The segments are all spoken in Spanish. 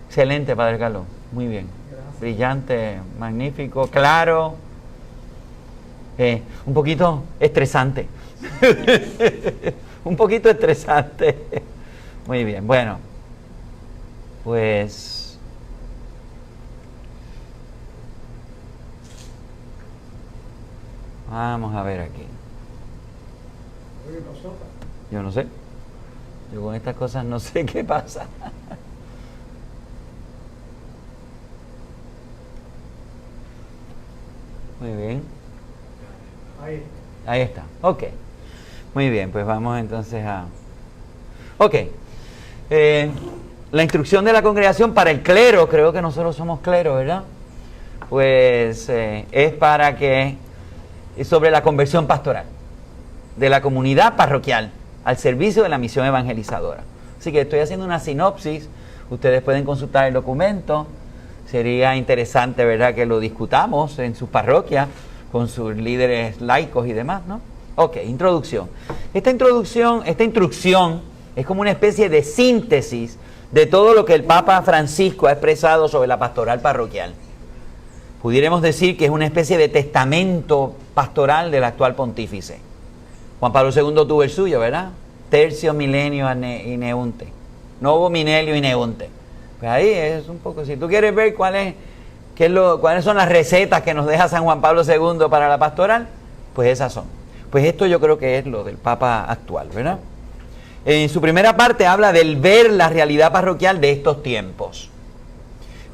Excelente, Padre Carlos. Muy bien. Gracias. Brillante, magnífico, claro. Un poquito estresante. Un poquito estresante. Muy bien, bueno. Pues vamos a ver aquí. Yo no sé. Yo con estas cosas no sé qué pasa. Muy bien. Ahí está. Ok. Muy bien, pues vamos entonces a... Ok. La instrucción de la congregación para el clero, creo que nosotros somos clero, ¿verdad? Pues es para que... Es sobre la conversión pastoral de la comunidad parroquial al servicio de la misión evangelizadora. Así que estoy haciendo una sinopsis. Ustedes pueden consultar el documento. Sería interesante, ¿verdad?, que lo discutamos en sus parroquias con sus líderes laicos y demás, ¿no? Ok, introducción. Esta instrucción es como una especie de síntesis de todo lo que el Papa Francisco ha expresado sobre la pastoral parroquial. Pudiéramos decir que es una especie de testamento pastoral del actual pontífice. Juan Pablo II tuvo el suyo, ¿verdad? Tercio milenio ineunte. Novo milenio ineunte. Pues ahí es un poco, si tú quieres ver cuáles son las recetas que nos deja San Juan Pablo II para la pastoral, pues esas son. Pues esto yo creo que es lo del Papa actual, ¿verdad? En su primera parte habla del ver la realidad parroquial de estos tiempos.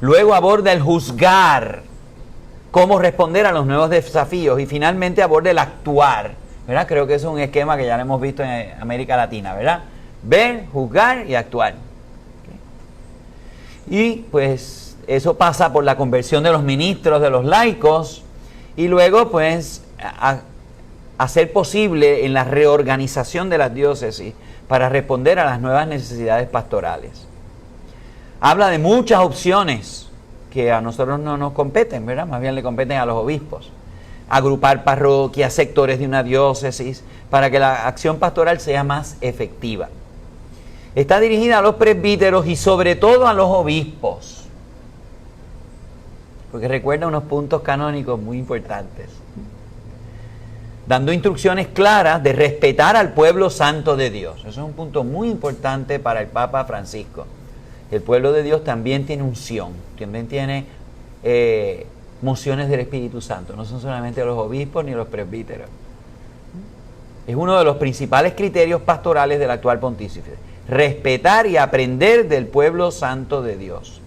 Luego aborda el juzgar, cómo responder a los nuevos desafíos, y finalmente aborda el actuar, ¿verdad? Creo que eso es un esquema que ya lo hemos visto en América Latina, ¿verdad? Ver, juzgar y actuar. Y pues eso pasa por la conversión de los ministros, de los laicos, y luego pues hacer posible en la reorganización de las diócesis para responder a las nuevas necesidades pastorales. Habla de muchas opciones que a nosotros no nos competen, ¿verdad? Más bien le competen a los obispos. Agrupar parroquias, sectores de una diócesis, para que la acción pastoral sea más efectiva. Está dirigida a los presbíteros y sobre todo a los obispos, porque recuerda unos puntos canónicos muy importantes, dando instrucciones claras de respetar al pueblo santo de Dios. Eso es un punto muy importante para el Papa Francisco. El pueblo de Dios también tiene unción, también tiene mociones del Espíritu Santo, no son solamente los obispos ni los presbíteros. Es uno de los principales criterios pastorales del actual pontífice. Respetar y aprender del pueblo santo de Dios.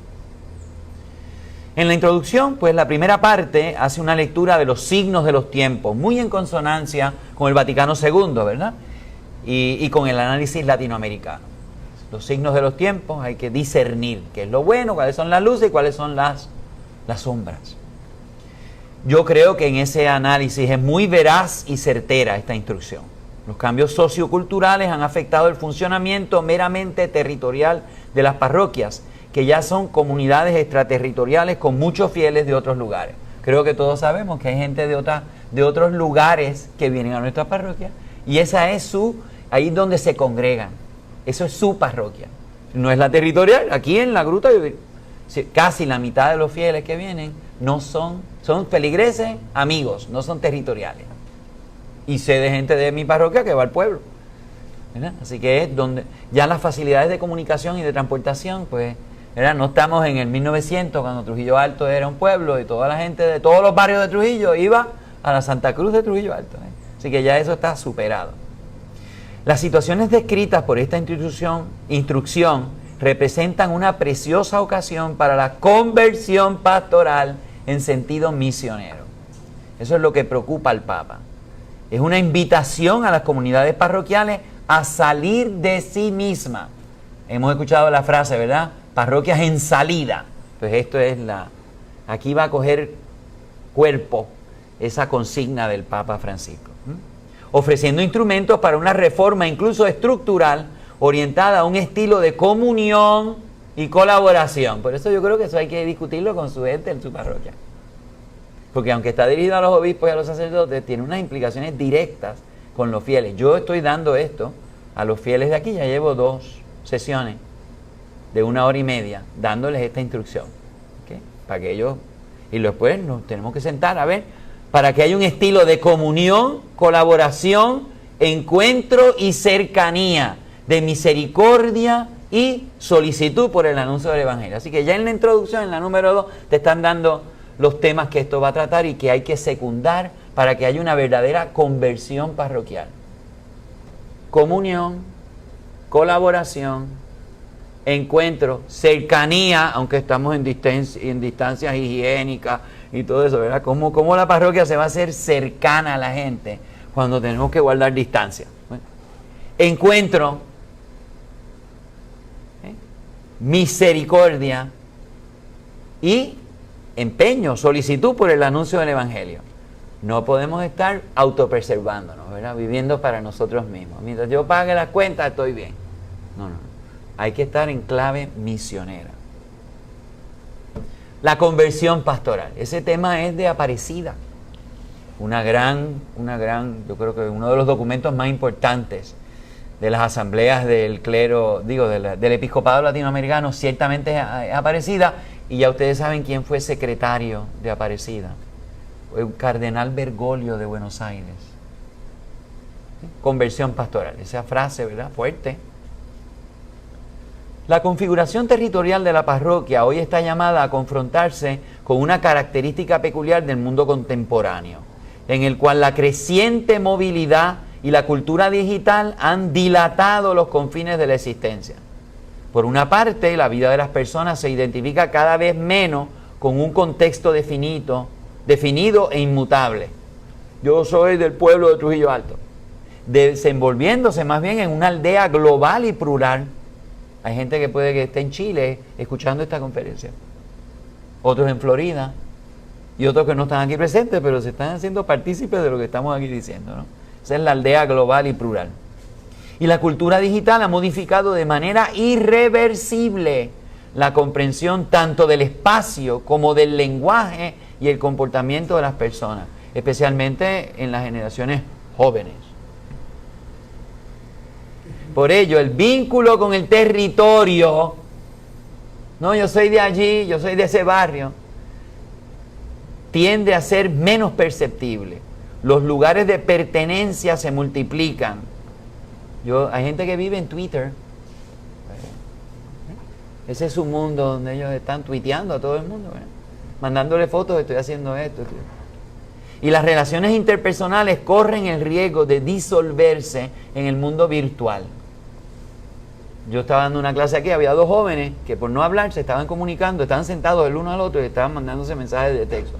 En la introducción, pues la primera parte hace una lectura de los signos de los tiempos, muy en consonancia con el Vaticano II, ¿verdad? Y con el análisis latinoamericano. Los signos de los tiempos hay que discernir qué es lo bueno, cuáles son las luces y cuáles son las sombras. Yo creo que en ese análisis es muy veraz y certera esta instrucción. Los cambios socioculturales han afectado el funcionamiento meramente territorial de las parroquias, que ya son comunidades extraterritoriales con muchos fieles de otros lugares. Creo que todos sabemos que hay gente de otros lugares que vienen a nuestra parroquia, y esa es ahí donde se congregan. Eso es su parroquia. No es la territorial. Aquí en la gruta casi la mitad de los fieles que vienen son feligreses, amigos, no son territoriales. Y sé de gente de mi parroquia que va al pueblo, ¿verdad? Así que es donde ya las facilidades de comunicación y de transportación, pues, ¿verdad? No estamos en el 1900 cuando Trujillo Alto era un pueblo y toda la gente de todos los barrios de Trujillo iba a la Santa Cruz de Trujillo Alto, ¿eh? Así que ya eso está superado. Las situaciones descritas por esta instrucción representan una preciosa ocasión para la conversión pastoral en sentido misionero. Eso es lo que preocupa al Papa. Es una invitación a las comunidades parroquiales a salir de sí misma. Hemos escuchado la frase, ¿verdad? Parroquias en salida. Pues esto es aquí va a coger cuerpo esa consigna del Papa Francisco. Ofreciendo instrumentos para una reforma incluso estructural orientada a un estilo de comunión y colaboración. Por eso yo creo que eso hay que discutirlo con su gente en su parroquia. Porque aunque está dirigido a los obispos y a los sacerdotes, tiene unas implicaciones directas con los fieles. Yo estoy dando esto a los fieles de aquí, ya llevo 2 sesiones. de 1 hora y media dándoles esta instrucción. ¿Okay? Para que ellos, y después nos tenemos que sentar a ver, para que haya un estilo de comunión, colaboración, encuentro y cercanía, de misericordia y solicitud por el anuncio del Evangelio. Así que ya en la introducción, en la número 2, te están dando los temas que esto va a tratar y que hay que secundar para que haya una verdadera conversión parroquial. Comunión, colaboración, encuentro, cercanía, aunque estamos en distancias higiénicas y todo eso, ¿verdad? ¿Cómo la parroquia se va a hacer cercana a la gente cuando tenemos que guardar distancia? Bueno, encuentro, misericordia y empeño, solicitud por el anuncio del Evangelio. No podemos estar autopreservándonos, ¿verdad? Viviendo para nosotros mismos. Mientras yo pague las cuentas, estoy bien. No. Hay que estar en clave misionera. La conversión pastoral. Ese tema es de Aparecida. Yo creo que uno de los documentos más importantes de las asambleas del clero, del episcopado latinoamericano, ciertamente es Aparecida. Y ya ustedes saben quién fue secretario de Aparecida. El cardenal Bergoglio de Buenos Aires. Conversión pastoral. Esa frase, ¿verdad? Fuerte. La configuración territorial de la parroquia hoy está llamada a confrontarse con una característica peculiar del mundo contemporáneo, en el cual la creciente movilidad y la cultura digital han dilatado los confines de la existencia. Por una parte, la vida de las personas se identifica cada vez menos con un contexto definido e inmutable. Yo soy del pueblo de Trujillo Alto, desenvolviéndose más bien en una aldea global y plural. Hay gente que puede que esté en Chile escuchando esta conferencia, otros en Florida y otros que no están aquí presentes, pero se están haciendo partícipes de lo que estamos aquí diciendo, ¿no? Esa es la aldea global y plural. Y la cultura digital ha modificado de manera irreversible la comprensión tanto del espacio como del lenguaje y el comportamiento de las personas, especialmente en las generaciones jóvenes. Por ello, el vínculo con el territorio, no, yo soy de allí, yo soy de ese barrio, tiende a ser menos perceptible. Los lugares de pertenencia se multiplican. Hay gente que vive en Twitter. Ese es su mundo donde ellos están tuiteando a todo el mundo, ¿verdad? Mandándole fotos, estoy haciendo esto. Y las relaciones interpersonales corren el riesgo de disolverse en el mundo virtual. Yo estaba dando una clase aquí, había 2 jóvenes que por no hablar se estaban comunicando, estaban sentados el uno al otro y estaban mandándose mensajes de texto.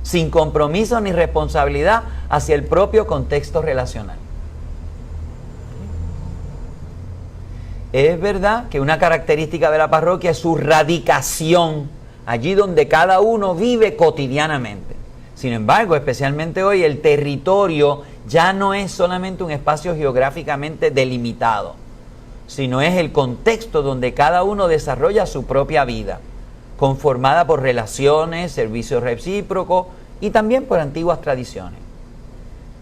Sin compromiso ni responsabilidad hacia el propio contexto relacional. Es verdad que una característica de la parroquia es su radicación, allí donde cada uno vive cotidianamente. Sin embargo, especialmente hoy, el territorio ya no es solamente un espacio geográficamente delimitado, sino es el contexto donde cada uno desarrolla su propia vida, conformada por relaciones, servicios recíprocos y también por antiguas tradiciones.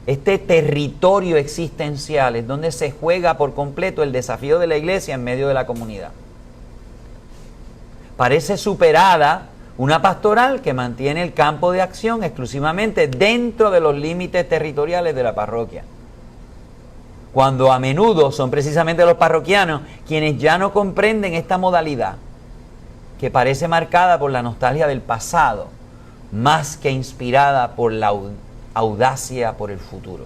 Este territorio existencial es donde se juega por completo el desafío de la iglesia en medio de la comunidad. Parece superada una pastoral que mantiene el campo de acción exclusivamente dentro de los límites territoriales de la parroquia, cuando a menudo son precisamente los parroquianos quienes ya no comprenden esta modalidad, que parece marcada por la nostalgia del pasado, más que inspirada por la audacia por el futuro.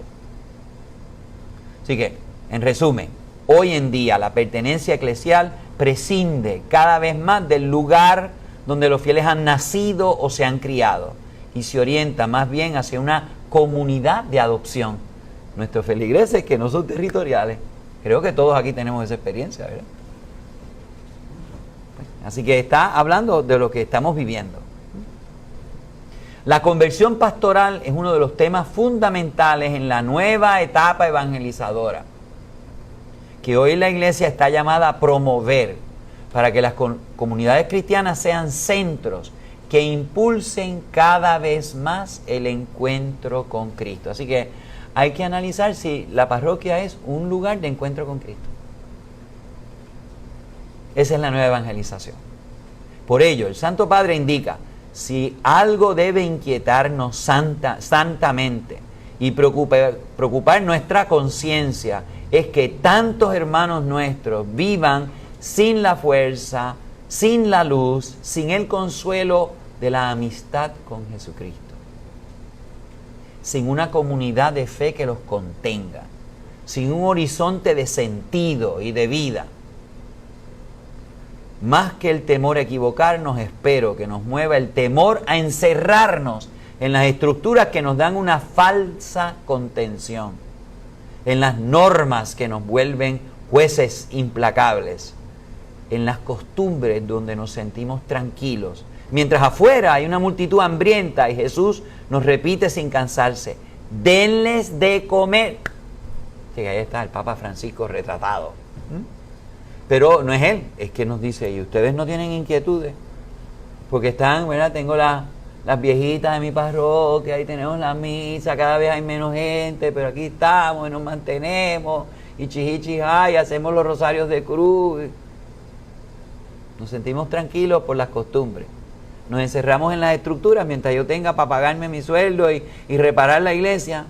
Así que, en resumen, hoy en día la pertenencia eclesial prescinde cada vez más del lugar donde los fieles han nacido o se han criado y se orienta más bien hacia una comunidad de adopción. Nuestros feligreses que no son territoriales, creo que todos aquí tenemos esa experiencia, ¿verdad? Así que está hablando de lo que estamos viviendo. La conversión pastoral es uno de los temas fundamentales en la nueva etapa evangelizadora, que hoy la iglesia está llamada a promover para que las comunidades cristianas sean centros que impulsen cada vez más el encuentro con Cristo. Así que hay que analizar si la parroquia es un lugar de encuentro con Cristo. Esa es la nueva evangelización. Por ello, el Santo Padre indica, si algo debe inquietarnos santamente y preocupar nuestra conciencia, es que tantos hermanos nuestros vivan sin la fuerza, sin la luz, sin el consuelo de la amistad con Jesucristo, sin una comunidad de fe que los contenga, sin un horizonte de sentido y de vida. Más que el temor a equivocarnos, espero que nos mueva el temor a encerrarnos en las estructuras que nos dan una falsa contención, en las normas que nos vuelven jueces implacables, en las costumbres donde nos sentimos tranquilos, mientras afuera hay una multitud hambrienta y Jesús nos repite sin cansarse, denles de comer. Sí, ahí está el Papa Francisco retratado. Pero no es él, es que nos dice, y ustedes no tienen inquietudes, porque están, ¿verdad? Tengo las viejitas de mi parroquia, ahí tenemos la misa, cada vez hay menos gente, pero aquí estamos y nos mantenemos, y chihichijay, hacemos los rosarios de cruz. Nos sentimos tranquilos por las costumbres. Nos encerramos en las estructuras mientras yo tenga para pagarme mi sueldo y reparar la iglesia.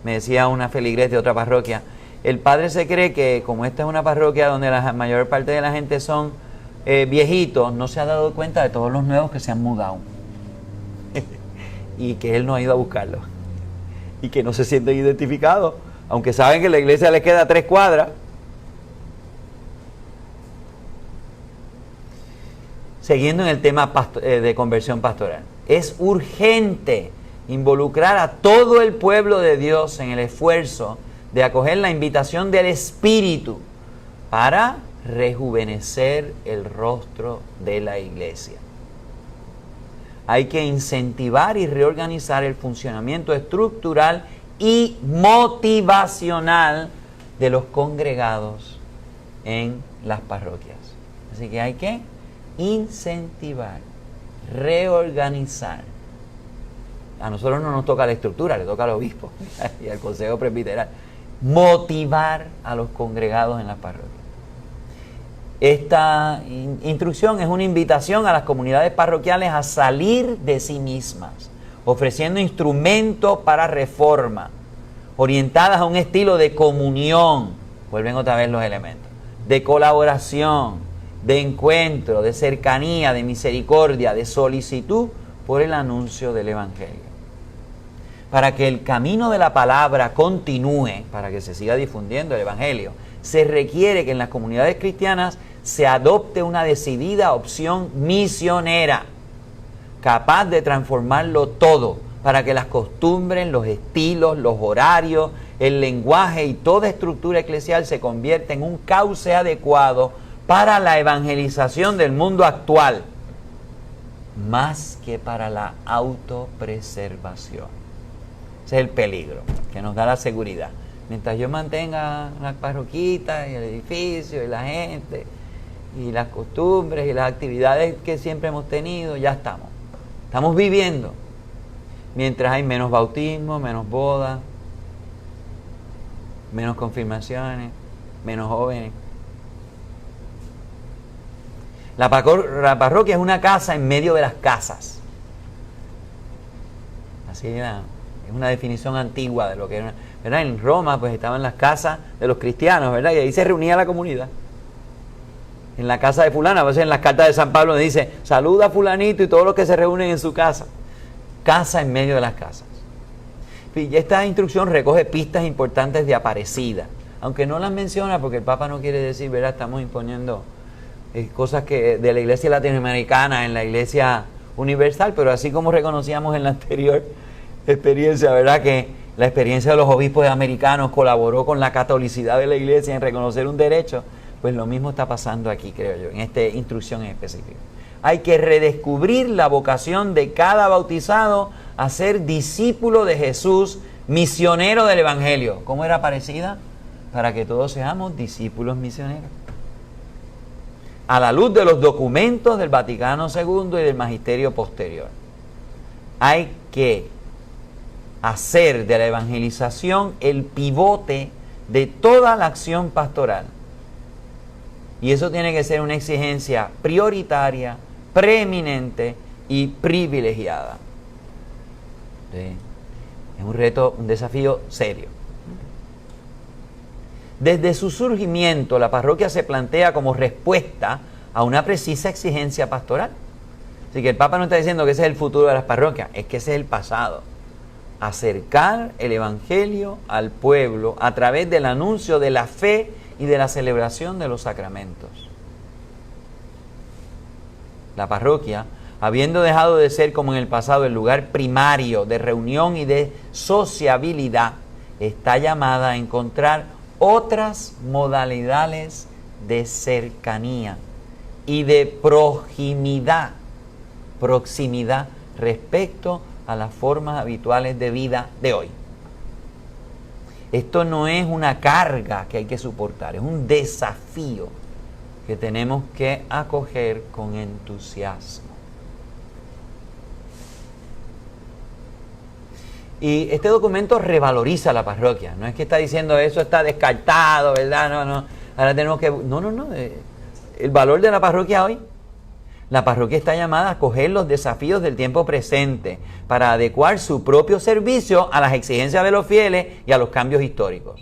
Me decía una feligres de otra parroquia, el padre se cree que como esta es una parroquia donde la mayor parte de la gente son viejitos, no se ha dado cuenta de todos los nuevos que se han mudado y que él no ha ido a buscarlos y que no se sienten identificados, aunque saben que la iglesia les queda 3 cuadras. Siguiendo en el tema de conversión pastoral, es urgente involucrar a todo el pueblo de Dios en el esfuerzo de acoger la invitación del Espíritu para rejuvenecer el rostro de la iglesia. Hay que incentivar y reorganizar el funcionamiento estructural y motivacional de los congregados en las parroquias. Así que hay que incentivar, reorganizar. A nosotros no nos toca la estructura, le toca al obispo y al consejo presbiteral. Motivar a los congregados en las parroquias. Esta instrucción es una invitación a las comunidades parroquiales a salir de sí mismas, ofreciendo instrumentos para reforma, orientadas a un estilo de comunión, vuelven otra vez los elementos, de colaboración, de encuentro, de cercanía, de misericordia, de solicitud por el anuncio del Evangelio. Para que el camino de la palabra continúe, para que se siga difundiendo el Evangelio, se requiere que en las comunidades cristianas se adopte una decidida opción misionera, capaz de transformarlo todo, para que las costumbres, los estilos, los horarios, el lenguaje y toda estructura eclesial se convierta en un cauce adecuado para la evangelización del mundo actual, más que para la autopreservación. Ese es el peligro que nos da la seguridad. Mientras yo mantenga las parroquitas y el edificio y la gente y las costumbres y las actividades que siempre hemos tenido, ya estamos. Estamos viviendo. Mientras hay menos bautismo, menos bodas, menos confirmaciones, menos jóvenes. La parroquia es una casa en medio de las casas. Así era. Es una definición antigua de lo que era, ¿verdad? En Roma pues estaban las casas de los cristianos, ¿verdad? Y ahí se reunía la comunidad. En la casa de fulano, a veces en las cartas de San Pablo dice, saluda a fulanito y todos los que se reúnen en su casa. Casa en medio de las casas. Y esta instrucción recoge pistas importantes de Aparecida, aunque no las menciona porque el Papa no quiere decir, ¿verdad? Estamos imponiendo cosas que de la iglesia latinoamericana en la iglesia universal, pero así como reconocíamos en la anterior experiencia, ¿verdad? Que la experiencia de los obispos americanos colaboró con la catolicidad de la iglesia en reconocer un derecho, pues lo mismo está pasando aquí, creo yo, en esta instrucción en específico. Hay que redescubrir la vocación de cada bautizado a ser discípulo de Jesús, misionero del Evangelio. ¿Cómo era Aparecida? Para que todos seamos discípulos misioneros. A la luz de los documentos del Vaticano II y del magisterio posterior. Hay que hacer de la evangelización el pivote de toda la acción pastoral, Y eso tiene que ser una exigencia prioritaria, preeminente y privilegiada. ¿Sí? Es un reto, un desafío serio. Desde su surgimiento, la parroquia se plantea como respuesta a una precisa exigencia pastoral. Así que el Papa no está diciendo que ese es el futuro de las parroquias, es que ese es el pasado. Acercar el Evangelio al pueblo a través del anuncio de la fe y de la celebración de los sacramentos. La parroquia, habiendo dejado de ser como en el pasado el lugar primario de reunión y de sociabilidad, está llamada a encontrar otras modalidades de cercanía y de proximidad respecto a las formas habituales de vida de hoy. Esto no es una carga que hay que soportar, es un desafío que tenemos que acoger con entusiasmo. Y este documento revaloriza la parroquia. No es que está diciendo eso está descartado, ¿verdad? No. Ahora tenemos que... No. El valor de la parroquia hoy. La parroquia está llamada a acoger los desafíos del tiempo presente para adecuar su propio servicio a las exigencias de los fieles y a los cambios históricos.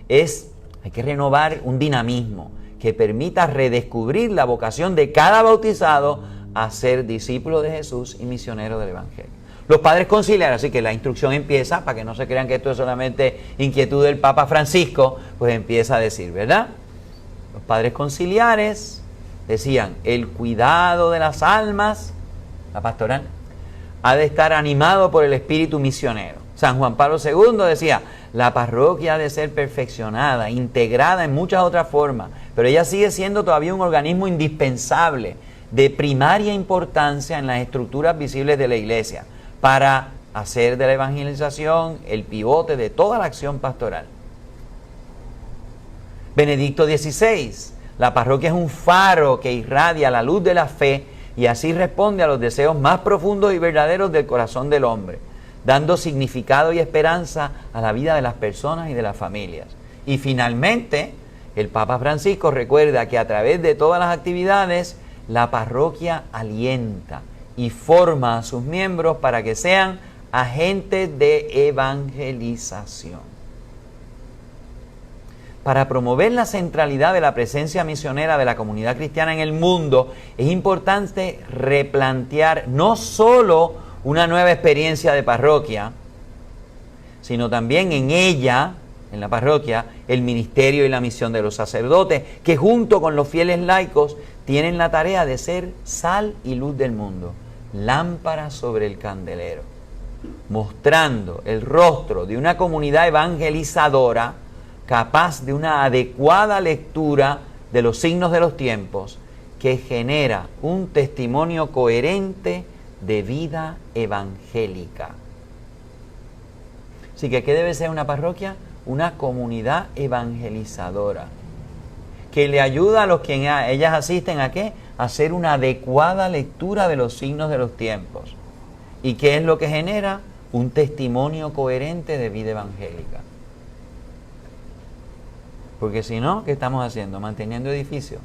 Hay que renovar un dinamismo que permita redescubrir la vocación de cada bautizado a ser discípulo de Jesús y misionero del Evangelio. Los padres conciliares, así que la instrucción empieza, para que no se crean que esto es solamente inquietud del Papa Francisco, pues empieza a decir, ¿verdad? Los padres conciliares decían, el cuidado de las almas, la pastoral, ha de estar animado por el espíritu misionero. San Juan Pablo II decía, la parroquia ha de ser perfeccionada, integrada en muchas otras formas, pero ella sigue siendo todavía un organismo indispensable, de primaria importancia en las estructuras visibles de la Iglesia, para hacer de la evangelización el pivote de toda la acción pastoral. Benedicto XVI, la parroquia es un faro que irradia la luz de la fe y así responde a los deseos más profundos y verdaderos del corazón del hombre, dando significado y esperanza a la vida de las personas y de las familias. Y finalmente, el Papa Francisco recuerda que a través de todas las actividades, la parroquia alienta y forma a sus miembros para que sean agentes de evangelización. Para promover la centralidad de la presencia misionera de la comunidad cristiana en el mundo, es importante replantear no solo una nueva experiencia de parroquia, sino también en ella, en la parroquia, el ministerio y la misión de los sacerdotes, que junto con los fieles laicos tienen la tarea de ser sal y luz del mundo, lámpara sobre el candelero, mostrando el rostro de una comunidad evangelizadora capaz de una adecuada lectura de los signos de los tiempos que genera un testimonio coherente de vida evangélica. Así que, ¿qué debe ser una parroquia? Una comunidad evangelizadora que le ayuda a los que ellas asisten ¿a qué? A hacer una adecuada lectura de los signos de los tiempos. ¿Y qué es lo que genera? Un testimonio coherente de vida evangélica. Porque si no, ¿qué estamos haciendo? Manteniendo edificios,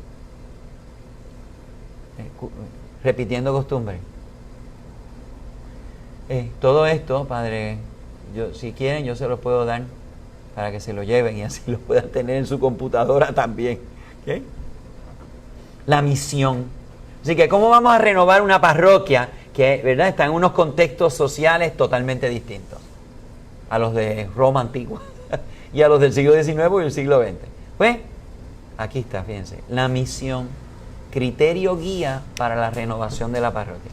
repitiendo costumbres. Todo esto, Padre, si quieren yo se los puedo dar para que se lo lleven y así lo puedan tener en su computadora también. ¿Okay? La misión. Así que, ¿cómo vamos a renovar una parroquia que, ¿verdad?, está en unos contextos sociales totalmente distintos a los de Roma antigua y a los del siglo XIX y el siglo XX? Pues, aquí está, fíjense, la misión, criterio guía para la renovación de la parroquia.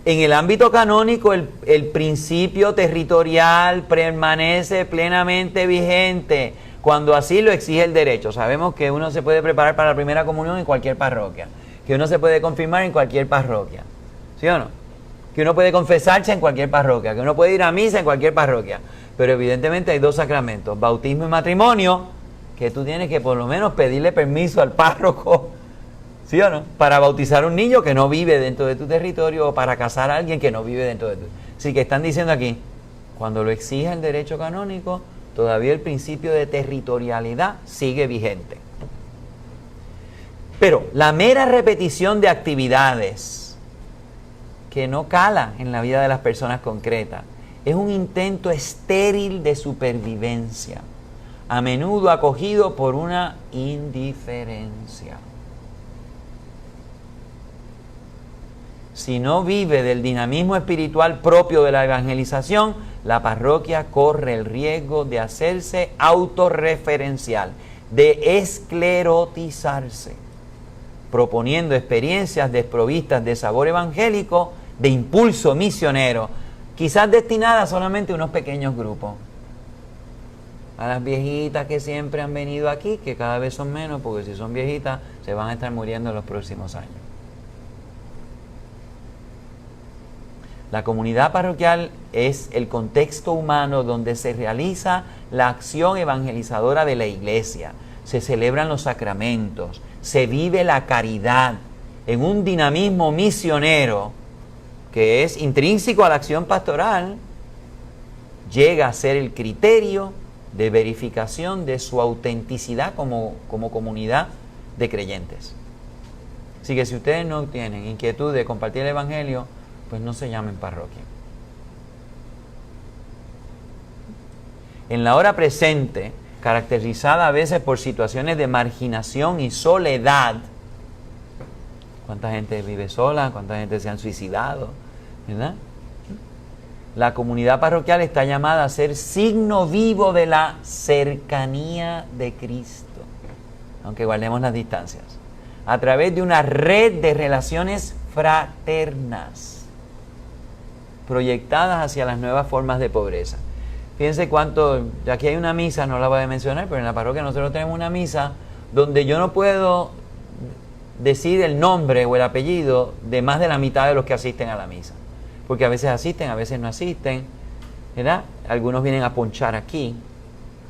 En el ámbito canónico, el principio territorial permanece plenamente vigente cuando así lo exige el derecho. Sabemos que uno se puede preparar para la primera comunión en cualquier parroquia, que uno se puede confirmar en cualquier parroquia, ¿sí o no? Que uno puede confesarse en cualquier parroquia, que uno puede ir a misa en cualquier parroquia. Pero evidentemente hay dos sacramentos, bautismo y matrimonio, que tú tienes que por lo menos pedirle permiso al párroco, ¿sí o no?, para bautizar a un niño que no vive dentro de tu territorio o para casar a alguien que no vive dentro de tu. Así que están diciendo aquí, cuando lo exija el derecho canónico, todavía el principio de territorialidad sigue vigente. Pero la mera repetición de actividades que no cala en la vida de las personas concretas es un intento estéril de supervivencia, a menudo acogido por una indiferencia. Si no vive del dinamismo espiritual propio de la evangelización, la parroquia corre el riesgo de hacerse autorreferencial, de esclerotizarse, proponiendo experiencias desprovistas de sabor evangélico, de impulso misionero, quizás destinadas solamente a unos pequeños grupos. A las viejitas que siempre han venido aquí, que cada vez son menos, porque si son viejitas se van a estar muriendo en los próximos años. La comunidad parroquial es el contexto humano donde se realiza la acción evangelizadora de la iglesia. Se celebran los sacramentos, se vive la caridad en un dinamismo misionero que es intrínseco a la acción pastoral, llega a ser el criterio de verificación de su autenticidad como comunidad de creyentes. Así que si ustedes no tienen inquietud de compartir el evangelio, pues no se llamen parroquia. En la hora presente, caracterizada a veces por situaciones de marginación y soledad, ¿cuánta gente vive sola? ¿Cuánta gente se han suicidado? ¿Verdad? La comunidad parroquial está llamada a ser signo vivo de la cercanía de Cristo, aunque guardemos las distancias, a través de una red de relaciones fraternas proyectadas hacia las nuevas formas de pobreza. Fíjense cuánto, aquí hay una misa, no la voy a mencionar, pero en la parroquia nosotros tenemos una misa donde yo no puedo decir el nombre o el apellido de más de la mitad de los que asisten a la misa, porque a veces asisten, a veces no asisten, ¿verdad? Algunos vienen a ponchar aquí.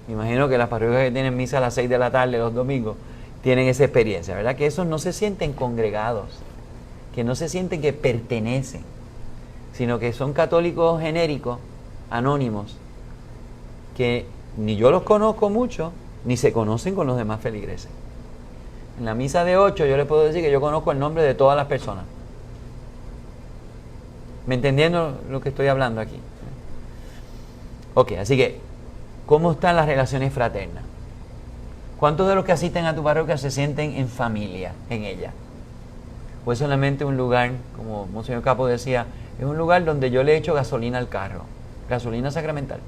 Me imagino que las parroquias que tienen misa a las 6 de la tarde los domingos tienen esa experiencia, ¿verdad? Que esos no se sienten congregados, que no se sienten que pertenecen, sino que son católicos genéricos, anónimos, que ni yo los conozco mucho, ni se conocen con los demás feligreses. En la misa de 8 yo les puedo decir que yo conozco el nombre de todas las personas. ¿Me entendiendo lo que estoy hablando aquí? Ok, así que, ¿cómo están las relaciones fraternas? ¿Cuántos de los que asisten a tu parroquia se sienten en familia en ella? ¿O es solamente un lugar, como Monseñor Capo decía, es un lugar donde yo le echo gasolina al carro, gasolina sacramental?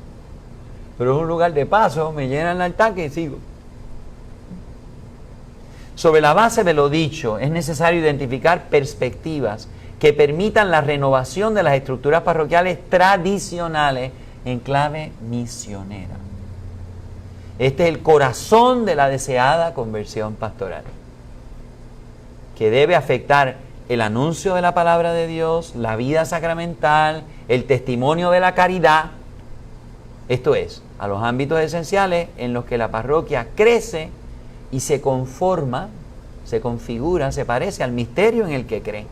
Pero es un lugar de paso, me llenan el tanque y sigo. Sobre la base de lo dicho, es necesario identificar perspectivas que permitan la renovación de las estructuras parroquiales tradicionales en clave misionera. Este es el corazón de la deseada conversión pastoral, que debe afectar el anuncio de la palabra de Dios, la vida sacramental, el testimonio de la caridad, esto es, a los ámbitos esenciales en los que la parroquia crece y se conforma, se configura, se parece al misterio en el que cree.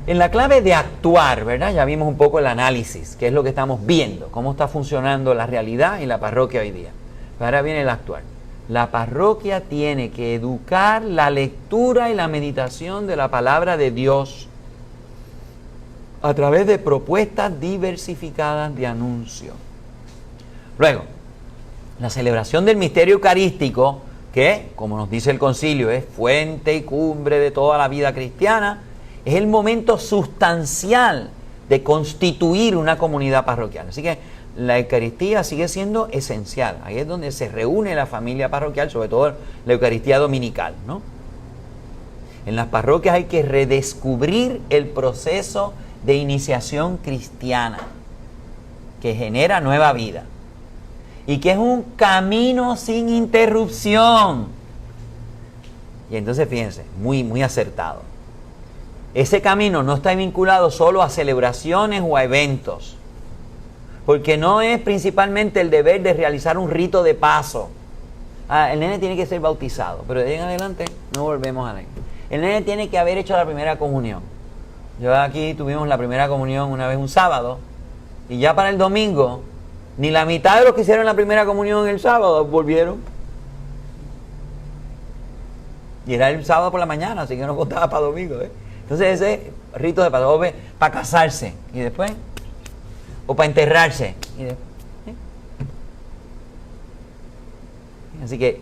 En la clave de actuar, ¿verdad? Ya vimos un poco el análisis, que es lo que estamos viendo, cómo está funcionando la realidad y la parroquia hoy día. Ahora viene el actuar. La parroquia tiene que educar la lectura y la meditación de la palabra de Dios a través de propuestas diversificadas de anuncio. Luego, la celebración del misterio eucarístico, que, como nos dice el concilio, es fuente y cumbre de toda la vida cristiana, es el momento sustancial de constituir una comunidad parroquial. Así que la Eucaristía sigue siendo esencial. Ahí es donde se reúne la familia parroquial, sobre todo la Eucaristía dominical, ¿no? En las parroquias hay que redescubrir el proceso de iniciación cristiana que genera nueva vida y que es un camino sin interrupción. Y entonces fíjense, muy acertado. Ese camino no está vinculado solo a celebraciones o a eventos, porque no es principalmente el deber de realizar un rito de paso. El nene tiene que ser bautizado, pero de ahí en adelante no volvemos a leer. El nene tiene que haber hecho la primera comunión. Yo aquí tuvimos la primera comunión una vez un sábado, y ya para el domingo Ni la mitad de los que hicieron la primera comunión el sábado volvieron. Y era el sábado por la mañana, así que no contaba para domingo. Entonces ese rito de Pascua para casarse y después, o para enterrarse y después. Así que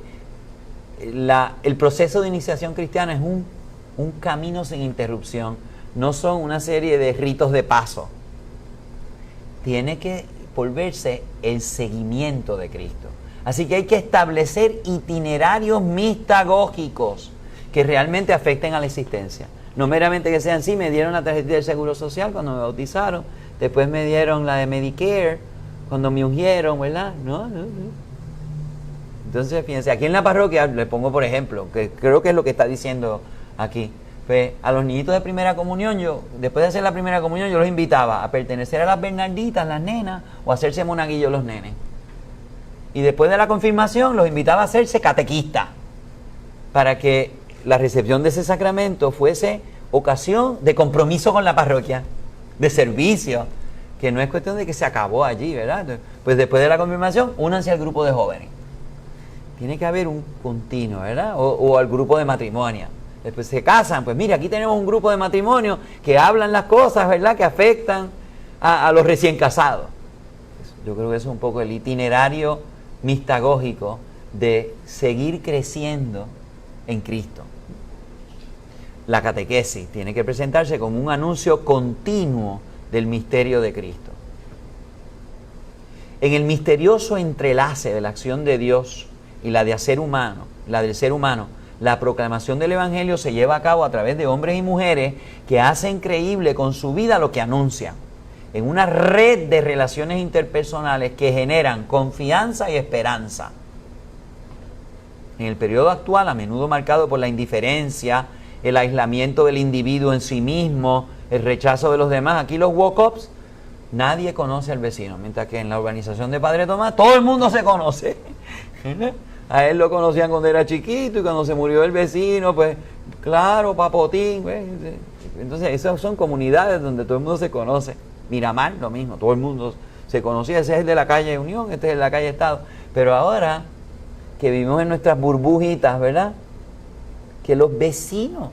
el proceso de iniciación cristiana es un camino sin interrupción, no son una serie de ritos de paso. Tiene que volverse el seguimiento de Cristo. Así que hay que establecer itinerarios mistagógicos que realmente afecten a la existencia. No meramente que sean, sí, me dieron la tarjeta del Seguro Social cuando me bautizaron, después me dieron la de Medicare cuando me ungieron, ¿verdad? No. Entonces, fíjense, aquí en la parroquia, le pongo por ejemplo, que creo que es lo que está diciendo aquí, pues a los niñitos de primera comunión, después de hacer la primera comunión, yo los invitaba a pertenecer a las Bernarditas, las nenas, o a hacerse monaguillos los nenes. Y después de la confirmación, los invitaba a hacerse catequistas, para que la recepción de ese sacramento fuese ocasión de compromiso con la parroquia, de servicio, que no es cuestión de que se acabó allí, ¿verdad? Pues después de la confirmación, únanse al grupo de jóvenes. Tiene que haber un continuo, ¿verdad? O al grupo de matrimonio. Después se casan, pues mira, aquí tenemos un grupo de matrimonio que hablan las cosas, ¿verdad?, que afectan a los recién casados. Yo creo que eso es un poco el itinerario mistagógico de seguir creciendo en Cristo. La catequesis tiene que presentarse como un anuncio continuo del misterio de Cristo. En el misterioso entrelace de la acción de Dios y la del ser humano, la proclamación del Evangelio se lleva a cabo a través de hombres y mujeres que hacen creíble con su vida lo que anuncian, en una red de relaciones interpersonales que generan confianza y esperanza. En el periodo actual, a menudo marcado por la indiferencia, el aislamiento del individuo en sí mismo, el rechazo de los demás, aquí los walk-ups, nadie conoce al vecino, mientras que en la organización de Padre Tomás todo el mundo se conoce. A él lo conocían cuando era chiquito y cuando se murió el vecino, pues claro, papotín. ¿Ves? Entonces esas son comunidades donde todo el mundo se conoce. Miramar, lo mismo, todo el mundo se conocía. Ese es el de la calle Unión, este es el de la calle Estado. Pero ahora que vivimos en nuestras burbujitas, ¿verdad? Que los vecinos.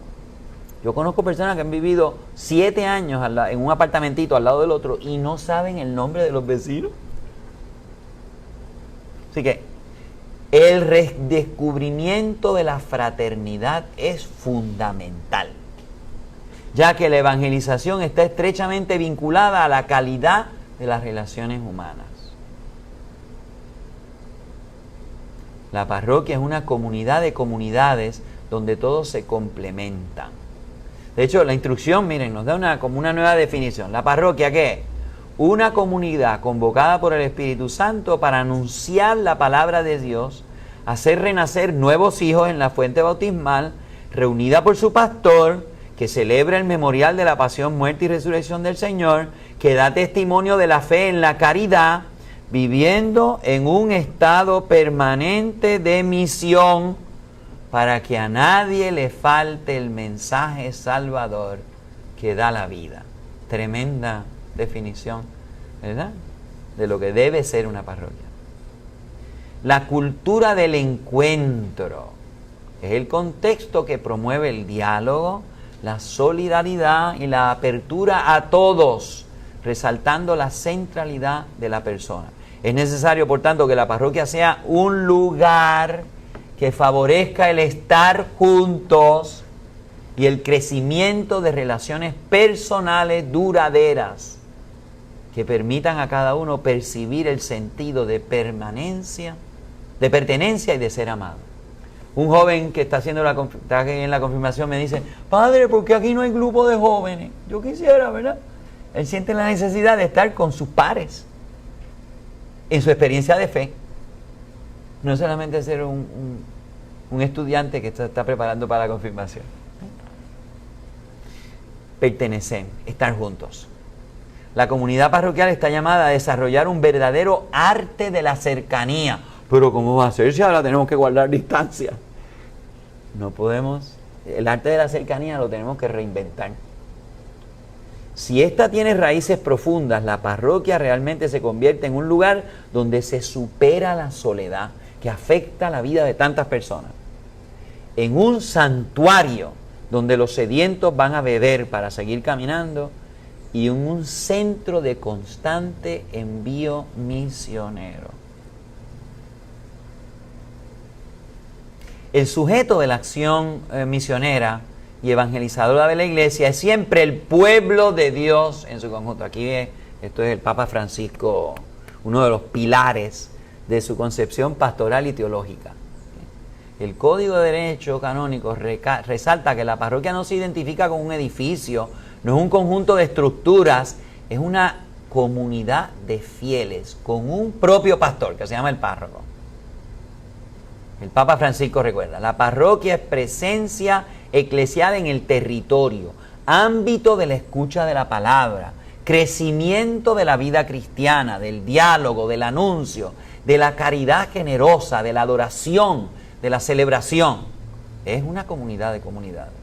Yo conozco personas que han vivido 7 años en un apartamentito al lado del otro y no saben el nombre de los vecinos. Así que el redescubrimiento de la fraternidad es fundamental, ya que la evangelización está estrechamente vinculada a la calidad de las relaciones humanas. La parroquia es una comunidad de comunidades donde todos se complementan. De hecho, la instrucción, miren, nos da como una nueva definición. ¿La parroquia qué es? Una comunidad convocada por el Espíritu Santo para anunciar la palabra de Dios, hacer renacer nuevos hijos en la fuente bautismal, reunida por su pastor, que celebra el memorial de la pasión, muerte y resurrección del Señor, que da testimonio de la fe en la caridad, viviendo en un estado permanente de misión para que a nadie le falte el mensaje salvador que da la vida. Tremenda definición, ¿verdad?, de lo que debe ser una parroquia. La cultura del encuentro es el contexto que promueve el diálogo, la solidaridad y la apertura a todos, resaltando la centralidad de la persona. Es necesario, por tanto, que la parroquia sea un lugar que favorezca el estar juntos y el crecimiento de relaciones personales duraderas que permitan a cada uno percibir el sentido de pertenencia y de ser amado. Un joven que está en la confirmación me dice: padre, ¿por qué aquí no hay grupo de jóvenes? Yo quisiera, ¿verdad? Él siente la necesidad de estar con sus pares en su experiencia de fe. No solamente ser un estudiante que está preparando para la confirmación. Pertenecer, estar juntos. La comunidad parroquial está llamada a desarrollar un verdadero arte de la cercanía. Pero ¿cómo va a ser si ahora tenemos que guardar distancia? No podemos. El arte de la cercanía lo tenemos que reinventar. Si ésta tiene raíces profundas, la parroquia realmente se convierte en un lugar donde se supera la soledad que afecta la vida de tantas personas. En un santuario donde los sedientos van a beber para seguir caminando y en un centro de constante envío misionero. El sujeto de la acción misionera y evangelizadora de la iglesia es siempre el pueblo de Dios en su conjunto. Aquí esto es el Papa Francisco, uno de los pilares de su concepción pastoral y teológica. El Código de Derecho Canónico resalta que la parroquia no se identifica con un edificio, no es un conjunto de estructuras, es una comunidad de fieles con un propio pastor que se llama el párroco. El Papa Francisco recuerda, la parroquia es presencia eclesial en el territorio, ámbito de la escucha de la palabra, crecimiento de la vida cristiana, del diálogo, del anuncio, de la caridad generosa, de la adoración, de la celebración. Es una comunidad de comunidades.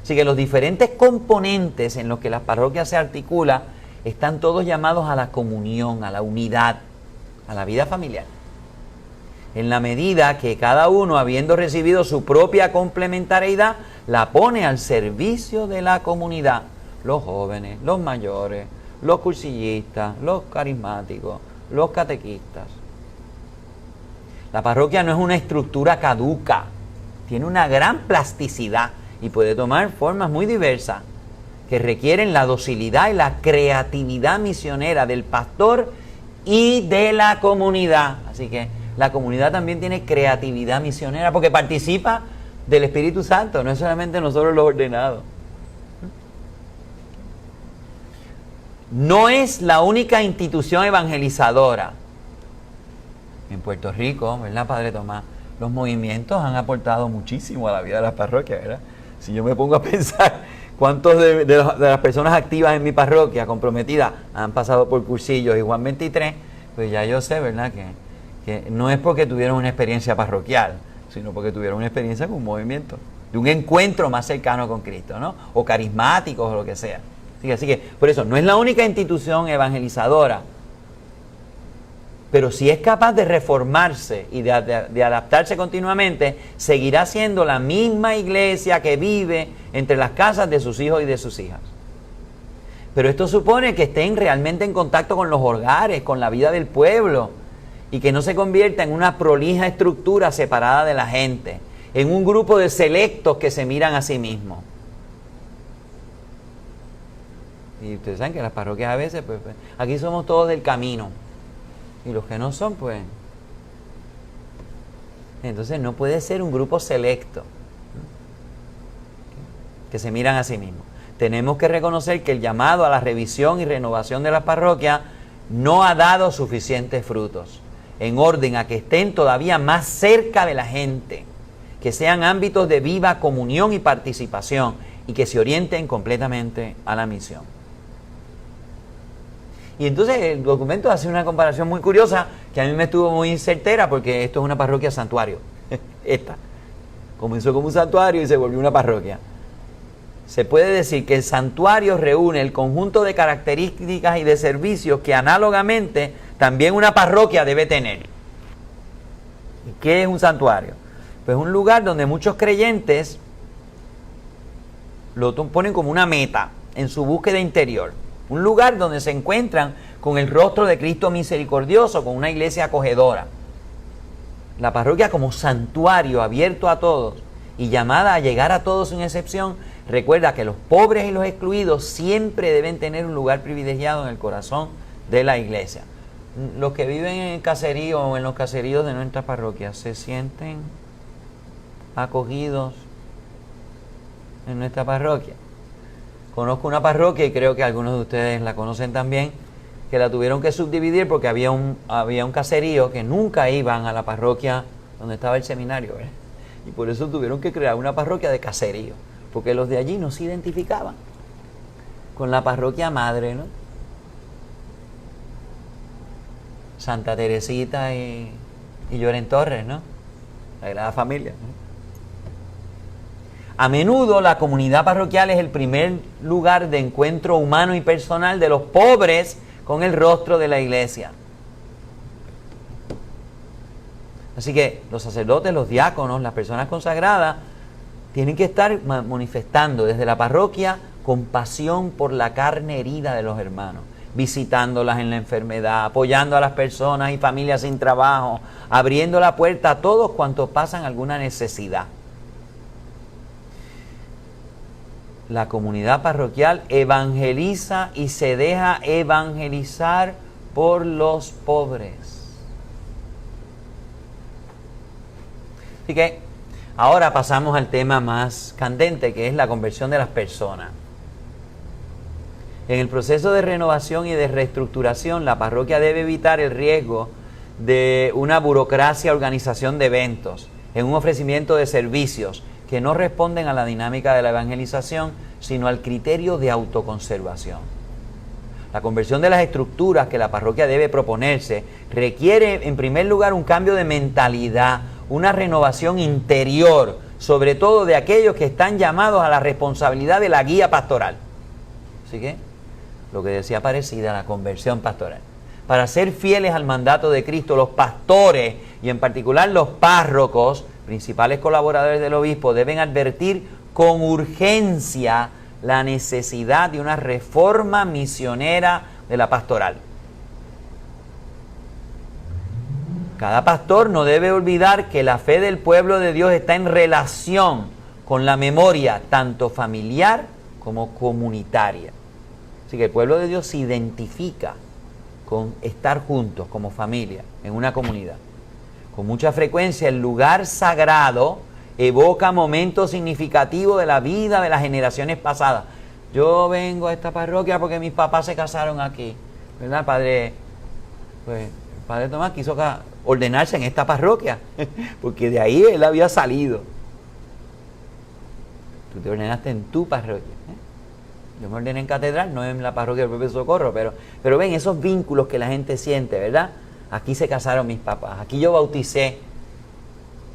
Así que los diferentes componentes en los que la parroquia se articula están todos llamados a la comunión, a la unidad, a la vida familiar. En la medida que cada uno, habiendo recibido su propia complementariedad, la pone al servicio de la comunidad. Los jóvenes, los mayores, los cursillistas, los carismáticos, los catequistas. La parroquia no es una estructura caduca, tiene una gran plasticidad y puede tomar formas muy diversas que requieren la docilidad y la creatividad misionera del pastor y de la comunidad. Así que la comunidad también tiene creatividad misionera porque participa del Espíritu Santo, no es solamente nosotros los ordenados. No es la única institución evangelizadora. En Puerto Rico, ¿verdad, Padre Tomás? Los movimientos han aportado muchísimo a la vida de las parroquias, ¿verdad? Si yo me pongo a pensar cuántos de las personas activas en mi parroquia, comprometidas, han pasado por cursillos y Juan 23, pues ya yo sé, ¿verdad?, que no es porque tuvieron una experiencia parroquial, sino porque tuvieron una experiencia con un movimiento, de un encuentro más cercano con Cristo, ¿no? O carismáticos o lo que sea. Así que, por eso, no es la única institución evangelizadora, pero si es capaz de reformarse y de adaptarse continuamente, seguirá siendo la misma iglesia que vive entre las casas de sus hijos y de sus hijas. Pero esto supone que estén realmente en contacto con los hogares, con la vida del pueblo, y que no se convierta en una prolija estructura separada de la gente, en un grupo de selectos que se miran a sí mismos. Y ustedes saben que las parroquias a veces, pues aquí somos todos del camino. Y los que no son, pues... Entonces no puede ser un grupo selecto, que se miran a sí mismos. Tenemos que reconocer que el llamado a la revisión y renovación de las parroquias no ha dado suficientes frutos, en orden a que estén todavía más cerca de la gente, que sean ámbitos de viva comunión y participación, y que se orienten completamente a la misión. Y entonces el documento hace una comparación muy curiosa que a mí me estuvo muy certera porque esto es una parroquia santuario. Esta comenzó como un santuario y se volvió una parroquia. Se puede decir que el santuario reúne el conjunto de características y de servicios que análogamente también una parroquia debe tener. ¿Y qué es un santuario? Pues un lugar donde muchos creyentes lo ponen como una meta en su búsqueda interior. Un lugar donde se encuentran con el rostro de Cristo misericordioso, con una iglesia acogedora. La parroquia como santuario abierto a todos y llamada a llegar a todos sin excepción, recuerda que los pobres y los excluidos siempre deben tener un lugar privilegiado en el corazón de la iglesia. Los que viven en el caserío o en los caseríos de nuestra parroquia se sienten acogidos en nuestra parroquia. Conozco una parroquia, y creo que algunos de ustedes la conocen también, que la tuvieron que subdividir porque había un caserío que nunca iban a la parroquia donde estaba el seminario, ¿verdad? Y por eso tuvieron que crear una parroquia de caserío, porque los de allí no se identificaban con la parroquia madre, ¿no? Santa Teresita y Lloren Torres, ¿no? La Sagrada Familia, ¿no? A menudo la comunidad parroquial es el primer lugar de encuentro humano y personal de los pobres con el rostro de la iglesia. Así que los sacerdotes, los diáconos, las personas consagradas tienen que estar manifestando desde la parroquia compasión por la carne herida de los hermanos, visitándolas en la enfermedad, apoyando a las personas y familias sin trabajo, abriendo la puerta a todos cuantos pasan alguna necesidad. La comunidad parroquial evangeliza y se deja evangelizar por los pobres. Así que ahora pasamos al tema más candente, que es la conversión de las personas. En el proceso de renovación y de reestructuración, la parroquia debe evitar el riesgo de una burocracia, organización de eventos, en un ofrecimiento de servicios que no responden a la dinámica de la evangelización, sino al criterio de autoconservación. La conversión de las estructuras que la parroquia debe proponerse requiere, en primer lugar, un cambio de mentalidad, una renovación interior, sobre todo de aquellos que están llamados a la responsabilidad de la guía pastoral. Así que, lo que decía Aparecida, la conversión pastoral. Para ser fieles al mandato de Cristo, los pastores, y en particular los párrocos, principales colaboradores del obispo, deben advertir con urgencia la necesidad de una reforma misionera de la pastoral. Cada pastor no debe olvidar que la fe del pueblo de Dios está en relación con la memoria tanto familiar como comunitaria. Así que el pueblo de Dios se identifica con estar juntos como familia, en una comunidad. Con mucha frecuencia el lugar sagrado evoca momentos significativos de la vida de las generaciones pasadas. Yo vengo a esta parroquia porque mis papás se casaron aquí, ¿verdad, padre? Pues el padre Tomás quiso ordenarse en esta parroquia, porque de ahí él había salido. Tú te ordenaste en tu parroquia, ¿eh? Yo me ordené en catedral, no en la parroquia del propio Socorro, pero ven esos vínculos que la gente siente, ¿verdad? Aquí se casaron mis papás, aquí yo bauticé,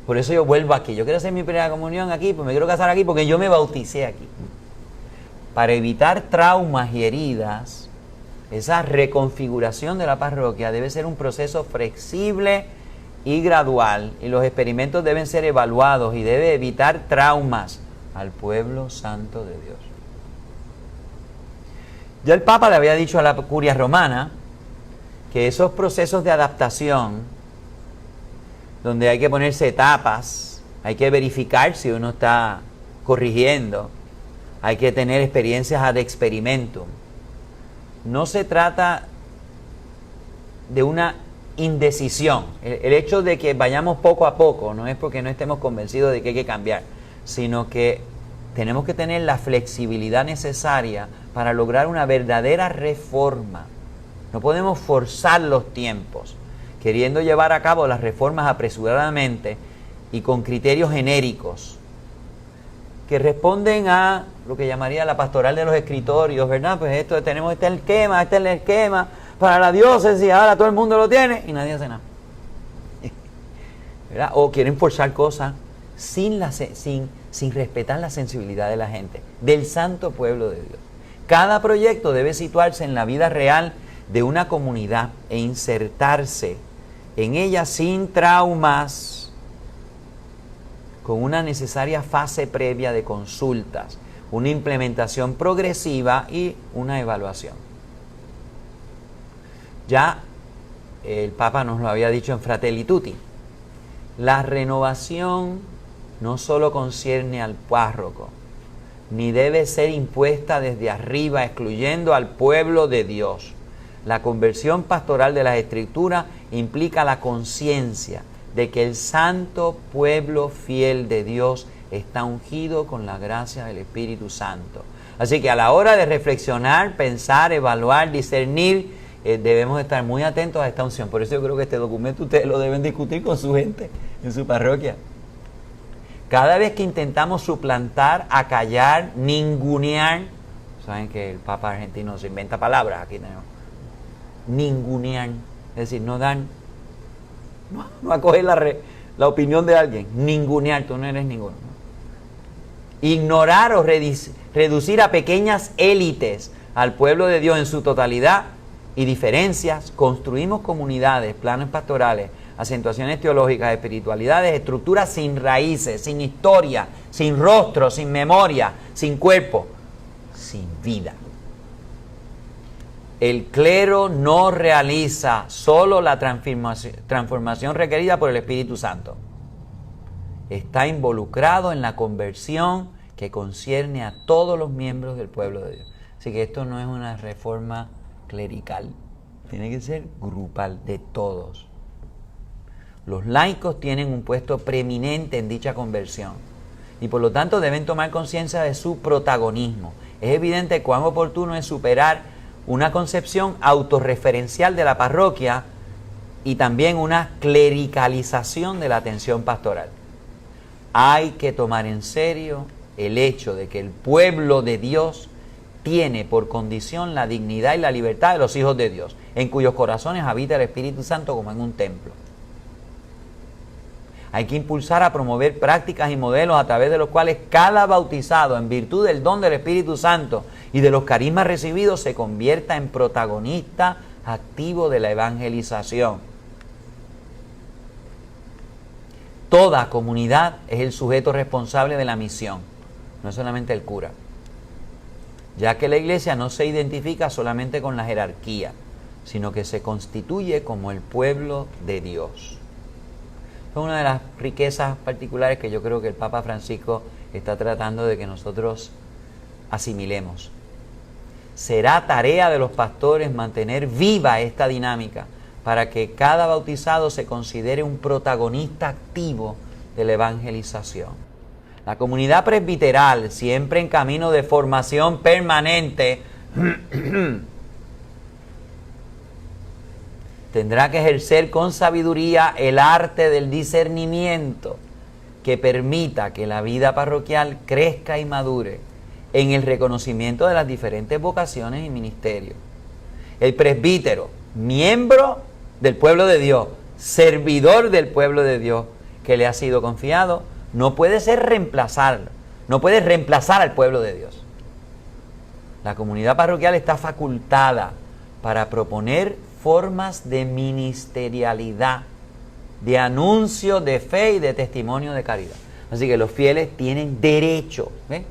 por eso yo vuelvo aquí. Yo quiero hacer mi primera comunión aquí, pues me quiero casar aquí porque yo me bauticé aquí. Para evitar traumas y heridas, esa reconfiguración de la parroquia debe ser un proceso flexible y gradual, y los experimentos deben ser evaluados y debe evitar traumas al pueblo santo de Dios. Ya el Papa le había dicho a la curia romana que esos procesos de adaptación, donde hay que ponerse etapas, hay que verificar si uno está corrigiendo, hay que tener experiencias ad experimentum. No se trata de una indecisión. El hecho de que vayamos poco a poco no es porque no estemos convencidos de que hay que cambiar, sino que tenemos que tener la flexibilidad necesaria para lograr una verdadera reforma. No podemos forzar los tiempos, queriendo llevar a cabo las reformas apresuradamente y con criterios genéricos que responden a lo que llamaría la pastoral de los escritorios, ¿verdad? Pues tenemos este es el esquema para la diócesis, ahora todo el mundo lo tiene y nadie hace nada, ¿verdad? O quieren forzar cosas sin respetar la sensibilidad de la gente, del santo pueblo de Dios. Cada proyecto debe situarse en la vida real de una comunidad e insertarse en ella sin traumas, con una necesaria fase previa de consultas, una implementación progresiva y una evaluación. Ya el Papa nos lo había dicho en Fratelli Tutti. La renovación no solo concierne al párroco, ni debe ser impuesta desde arriba, excluyendo al pueblo de Dios. La conversión pastoral de las Escrituras implica la conciencia de que el santo pueblo fiel de Dios está ungido con la gracia del Espíritu Santo. Así que a la hora de reflexionar, pensar, evaluar, discernir, debemos estar muy atentos a esta unción. Por eso yo creo que este documento ustedes lo deben discutir con su gente en su parroquia. Cada vez que intentamos suplantar, acallar, ningunear, saben que el Papa argentino se inventa palabras, aquí tenemos, ningunear, es decir, no acoger la opinión de alguien, ningunear, tú no eres ninguno, ¿no? ignorar o reducir a pequeñas élites al pueblo de Dios en su totalidad y diferencias, construimos comunidades, planes pastorales, acentuaciones teológicas, espiritualidades, estructuras sin raíces, sin historia, sin rostro, sin memoria, sin cuerpo, sin vida. El clero no realiza solo la transformación requerida por el Espíritu Santo. Está involucrado en la conversión que concierne a todos los miembros del pueblo de Dios. Así que esto no es una reforma clerical, tiene que ser grupal, de todos. Los laicos tienen un puesto preeminente en dicha conversión y por lo tanto deben tomar conciencia de su protagonismo. Es evidente cuán oportuno es superar una concepción autorreferencial de la parroquia y también una clericalización de la atención pastoral. Hay que tomar en serio el hecho de que el pueblo de Dios tiene por condición la dignidad y la libertad de los hijos de Dios, en cuyos corazones habita el Espíritu Santo como en un templo. Hay que impulsar a promover prácticas y modelos a través de los cuales cada bautizado, en virtud del don del Espíritu Santo y de los carismas recibidos, se convierta en protagonista activo de la evangelización. Toda comunidad es el sujeto responsable de la misión, no solamente el cura, ya que la iglesia no se identifica solamente con la jerarquía, sino que se constituye como el pueblo de Dios. Es una de las riquezas particulares que yo creo que el Papa Francisco está tratando de que nosotros asimilemos. Será tarea de los pastores mantener viva esta dinámica para que cada bautizado se considere un protagonista activo de la evangelización. La comunidad presbiteral, siempre en camino de formación permanente, tendrá que ejercer con sabiduría el arte del discernimiento que permita que la vida parroquial crezca y madure en el reconocimiento de las diferentes vocaciones y ministerios. El presbítero, miembro del pueblo de Dios, servidor del pueblo de Dios que le ha sido confiado, no puede ser reemplazarlo, no puede reemplazar al pueblo de Dios. La comunidad parroquial está facultada para proponer formas de ministerialidad, de anuncio de fe y de testimonio de caridad. Así que los fieles tienen derecho, ¿ven?,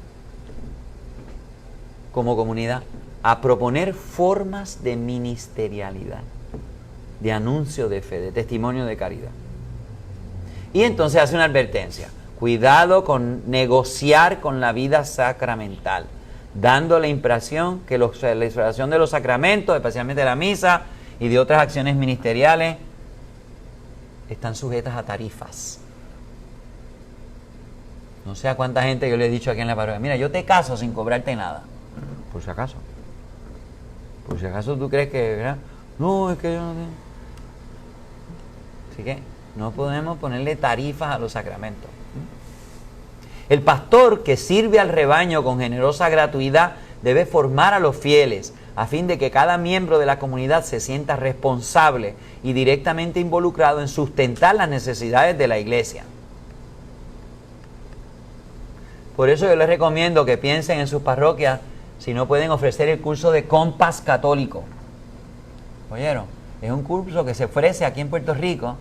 como comunidad, a proponer formas de ministerialidad, de anuncio de fe, de testimonio de caridad. Y entonces hace una advertencia: cuidado con negociar con la vida sacramental, dando la impresión que la celebración de los sacramentos, especialmente la misa y de otras acciones ministeriales, están sujetas a tarifas. No sé a cuánta gente yo le he dicho aquí en la parroquia: mira, yo te caso sin cobrarte nada. Por si acaso. Por si acaso tú crees que, ¿verdad? No, es que yo no tengo. Así que no podemos ponerle tarifas a los sacramentos. El pastor que sirve al rebaño con generosa gratuidad debe formar a los fieles a fin de que cada miembro de la comunidad se sienta responsable y directamente involucrado en sustentar las necesidades de la iglesia. Por eso yo les recomiendo que piensen en sus parroquias si no pueden ofrecer el curso de Compás Católico. ¿Oyeron? Es un curso que se ofrece aquí en Puerto Rico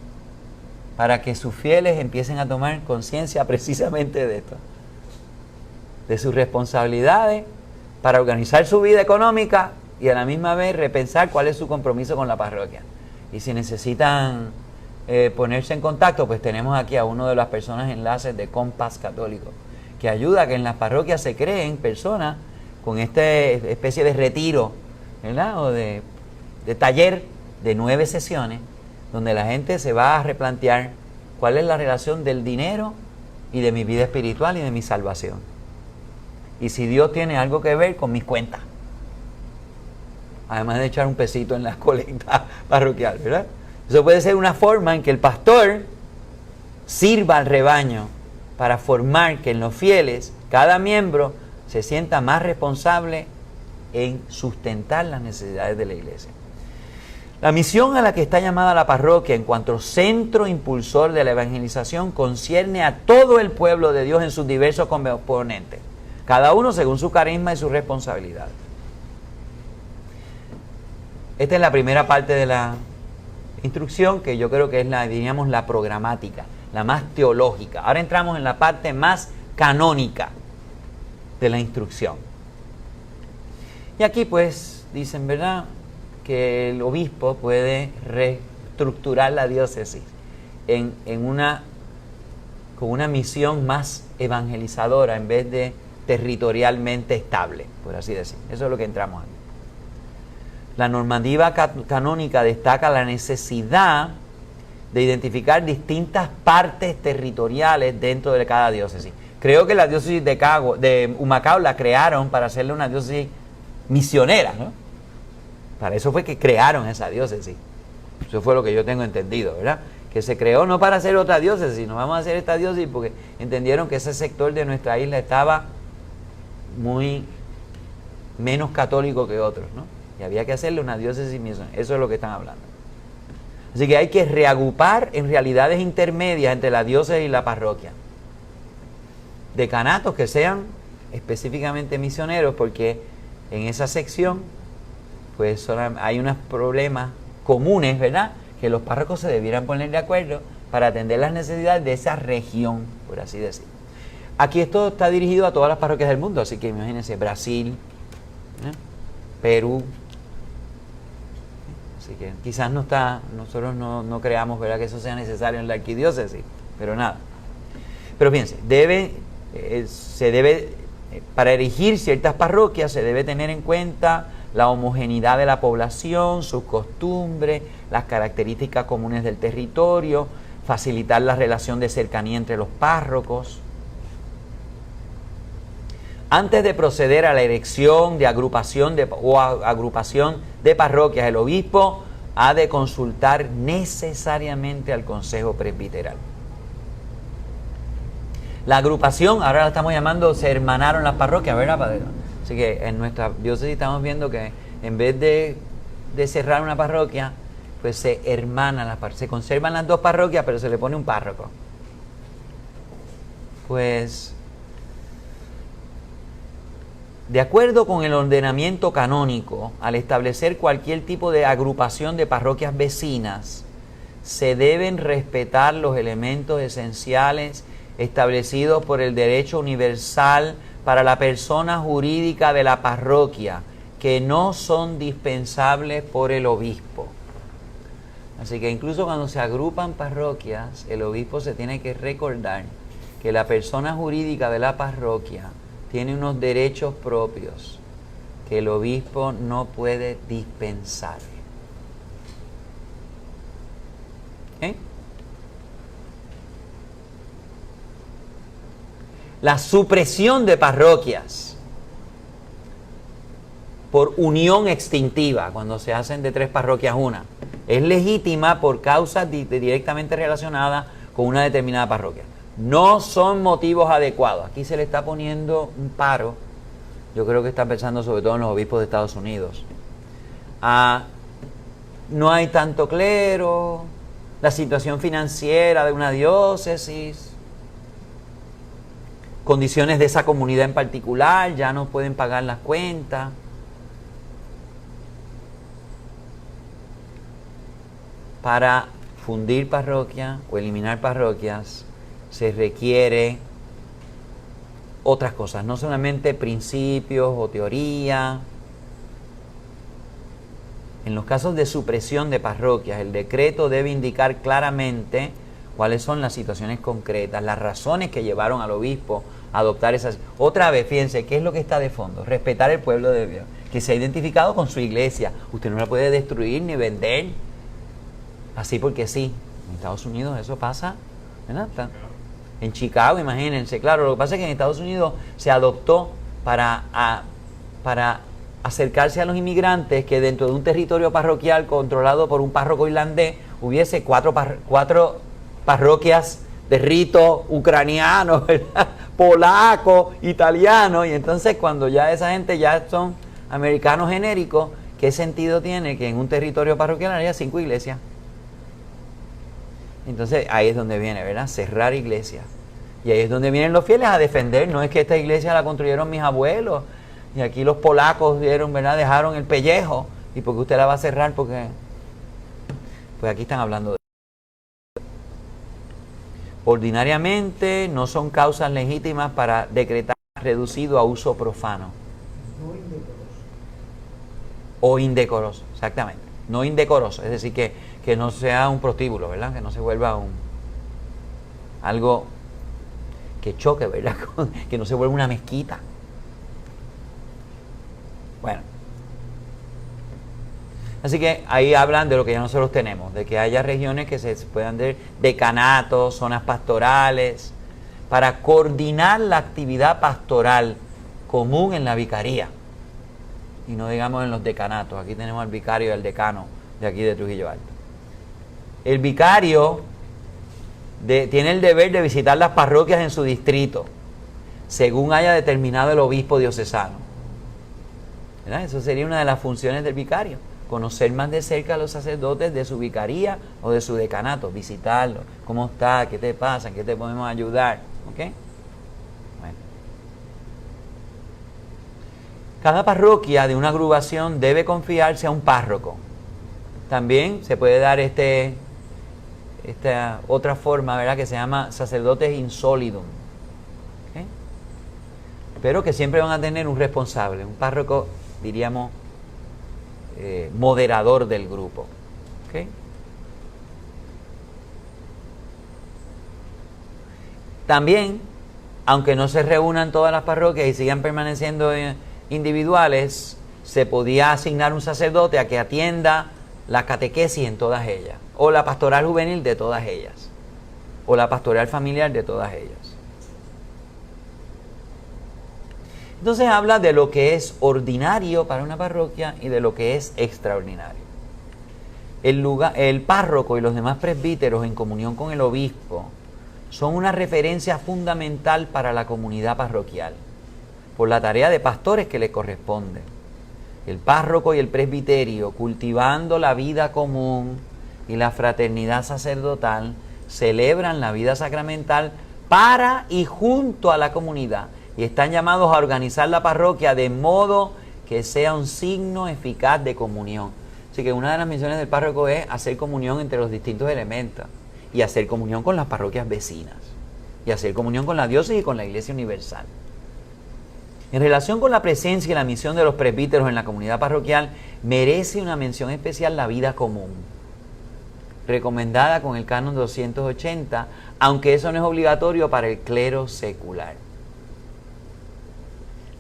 para que sus fieles empiecen a tomar conciencia precisamente de esto, de sus responsabilidades para organizar su vida económica y a la misma vez repensar cuál es su compromiso con la parroquia. Y si necesitan ponerse en contacto, pues tenemos aquí a uno de las personas enlaces de Compás Católico, que ayuda a que en las parroquias se creen personas con esta especie de retiro, ¿verdad?, o de taller de 9 sesiones, donde la gente se va a replantear cuál es la relación del dinero y de mi vida espiritual y de mi salvación. Y si Dios tiene algo que ver con mis cuentas. Además de echar un pesito en la colecta parroquial, ¿verdad? Eso puede ser una forma en que el pastor sirva al rebaño para formar que en los fieles cada miembro se sienta más responsable en sustentar las necesidades de la iglesia. La misión a la que está llamada la parroquia en cuanto centro impulsor de la evangelización concierne a todo el pueblo de Dios en sus diversos componentes, cada uno según su carisma y su responsabilidad. Esta es la primera parte de la instrucción, que yo creo que es diríamos, la programática, la más teológica. Ahora entramos en la parte más canónica de la instrucción. Y aquí pues dicen, ¿verdad?, que el obispo puede reestructurar la diócesis con una misión más evangelizadora en vez de territorialmente estable, por así decir. Eso es lo que entramos aquí. La normativa canónica destaca la necesidad de identificar distintas partes territoriales dentro de cada diócesis. Creo que la diócesis de Humacao la crearon para hacerle una diócesis misionera, ¿no? Para eso fue que crearon esa diócesis. Eso fue lo que yo tengo entendido, ¿verdad? Que se creó no para hacer otra diócesis, sino vamos a hacer esta diócesis porque entendieron que ese sector de nuestra isla estaba muy menos católico que otros, ¿no? Y había que hacerle una diócesis misionera. Eso es lo que están hablando. Así que hay que reagrupar en realidades intermedias entre la diócesis y la parroquia. Decanatos que sean específicamente misioneros, porque en esa sección pues hay unos problemas comunes, ¿verdad?, que los párrocos se debieran poner de acuerdo para atender las necesidades de esa región, por así decir. Aquí esto está dirigido a todas las parroquias del mundo, así que imagínense, Brasil, Perú. Así que quizás nosotros no creamos, ¿verdad?, que eso sea necesario en la arquidiócesis, pero nada. Pero fíjense, para erigir ciertas parroquias se debe tener en cuenta la homogeneidad de la población, sus costumbres, las características comunes del territorio, facilitar la relación de cercanía entre los párrocos. Antes de proceder a la erección de agrupación de parroquias, el obispo ha de consultar necesariamente al Consejo Presbiteral. La agrupación, ahora la estamos llamando, se hermanaron las parroquias, ¿verdad, Padre? Así que en nuestra diócesis estamos viendo que en vez de cerrar una parroquia, pues se hermanan las parroquias. Se conservan las dos parroquias, pero se le pone un párroco. Pues, de acuerdo con el ordenamiento canónico, al establecer cualquier tipo de agrupación de parroquias vecinas, se deben respetar los elementos esenciales establecidos por el derecho universal para la persona jurídica de la parroquia, que no son dispensables por el obispo. Así que incluso cuando se agrupan parroquias, el obispo se tiene que recordar que la persona jurídica de la parroquia tiene unos derechos propios que el obispo no puede dispensar. La supresión de parroquias por unión extintiva, cuando se hacen de 3 parroquias una, es legítima por causas directamente relacionadas con una determinada parroquia. No son motivos adecuados. Aquí se le está poniendo un paro, yo creo que están pensando sobre todo en los obispos de Estados Unidos. No hay tanto clero, la situación financiera de una diócesis, condiciones de esa comunidad en particular, ya no pueden pagar las cuentas. Para fundir parroquias o eliminar parroquias se requiere otras cosas, no solamente principios o teoría. En los casos de supresión de parroquias, el decreto debe indicar claramente cuáles son las situaciones concretas, las razones que llevaron al obispo a adoptar esas. Otra vez, fíjense, ¿qué es lo que está de fondo? Respetar el pueblo de Dios, que se ha identificado con su iglesia. Usted no la puede destruir ni vender así porque sí. En Estados Unidos eso pasa, ¿verdad? En Chicago, imagínense. Claro, lo que pasa es que en Estados Unidos se adoptó para acercarse a los inmigrantes, que dentro de un territorio parroquial controlado por un párroco irlandés hubiese cuatro parroquias de rito ucraniano, ¿verdad?, polaco, italiano, y entonces cuando ya esa gente ya son americanos genéricos ¿qué sentido tiene que en un territorio parroquial haya 5 iglesias? Entonces ahí es donde viene, ¿verdad? Cerrar iglesias. Y ahí es donde vienen los fieles a defender. No es que esta iglesia la construyeron mis abuelos y aquí los polacos dieron, ¿verdad? Dejaron el pellejo. ¿Y por qué usted la va a cerrar? Porque pues aquí están hablando de... Ordinariamente no son causas legítimas para decretar reducido a uso profano. No indecoroso. O indecoroso, exactamente. No indecoroso, es decir, que no sea un prostíbulo, ¿verdad? Que no se vuelva algo que choque, ¿verdad? Que no se vuelva una mezquita. Bueno. Así que ahí hablan de lo que ya nosotros tenemos, de que haya regiones que se puedan ver decanatos, zonas pastorales, para coordinar la actividad pastoral común en la vicaría. Y no digamos en los decanatos. Aquí tenemos al vicario y al decano de aquí de Trujillo Alto. El vicario tiene el deber de visitar las parroquias en su distrito, según haya determinado el obispo diocesano. ¿Verdad? Eso sería una de las funciones del vicario. Conocer más de cerca a los sacerdotes de su vicaría o de su decanato, visitarlos, cómo está, qué te pasa, qué te podemos ayudar, ¿ok? Bueno. Cada parroquia de una agrupación debe confiarse a un párroco. También se puede dar esta otra forma, ¿verdad? Que se llama sacerdotes insolidum, ¿ok? Pero que siempre van a tener un responsable, un párroco, diríamos, moderador del grupo. ¿Okay? También, aunque no se reúnan todas las parroquias y sigan permaneciendo individuales, se podía asignar un sacerdote a que atienda la catequesis en todas ellas, o la pastoral juvenil de todas ellas, o la pastoral familiar de todas ellas. Entonces habla de lo que es ordinario para una parroquia y de lo que es extraordinario. El párroco y los demás presbíteros en comunión con el obispo son una referencia fundamental para la comunidad parroquial, por la tarea de pastores que le corresponde. El párroco y el presbiterio, cultivando la vida común y la fraternidad sacerdotal, celebran la vida sacramental para y junto a la comunidad, y están llamados a organizar la parroquia de modo que sea un signo eficaz de comunión. Así que una de las misiones del párroco es hacer comunión entre los distintos elementos y hacer comunión con las parroquias vecinas y hacer comunión con la diócesis y con la Iglesia Universal. En relación con la presencia y la misión de los presbíteros en la comunidad parroquial, merece una mención especial la vida común, recomendada con el canon 280, aunque eso no es obligatorio para el clero secular.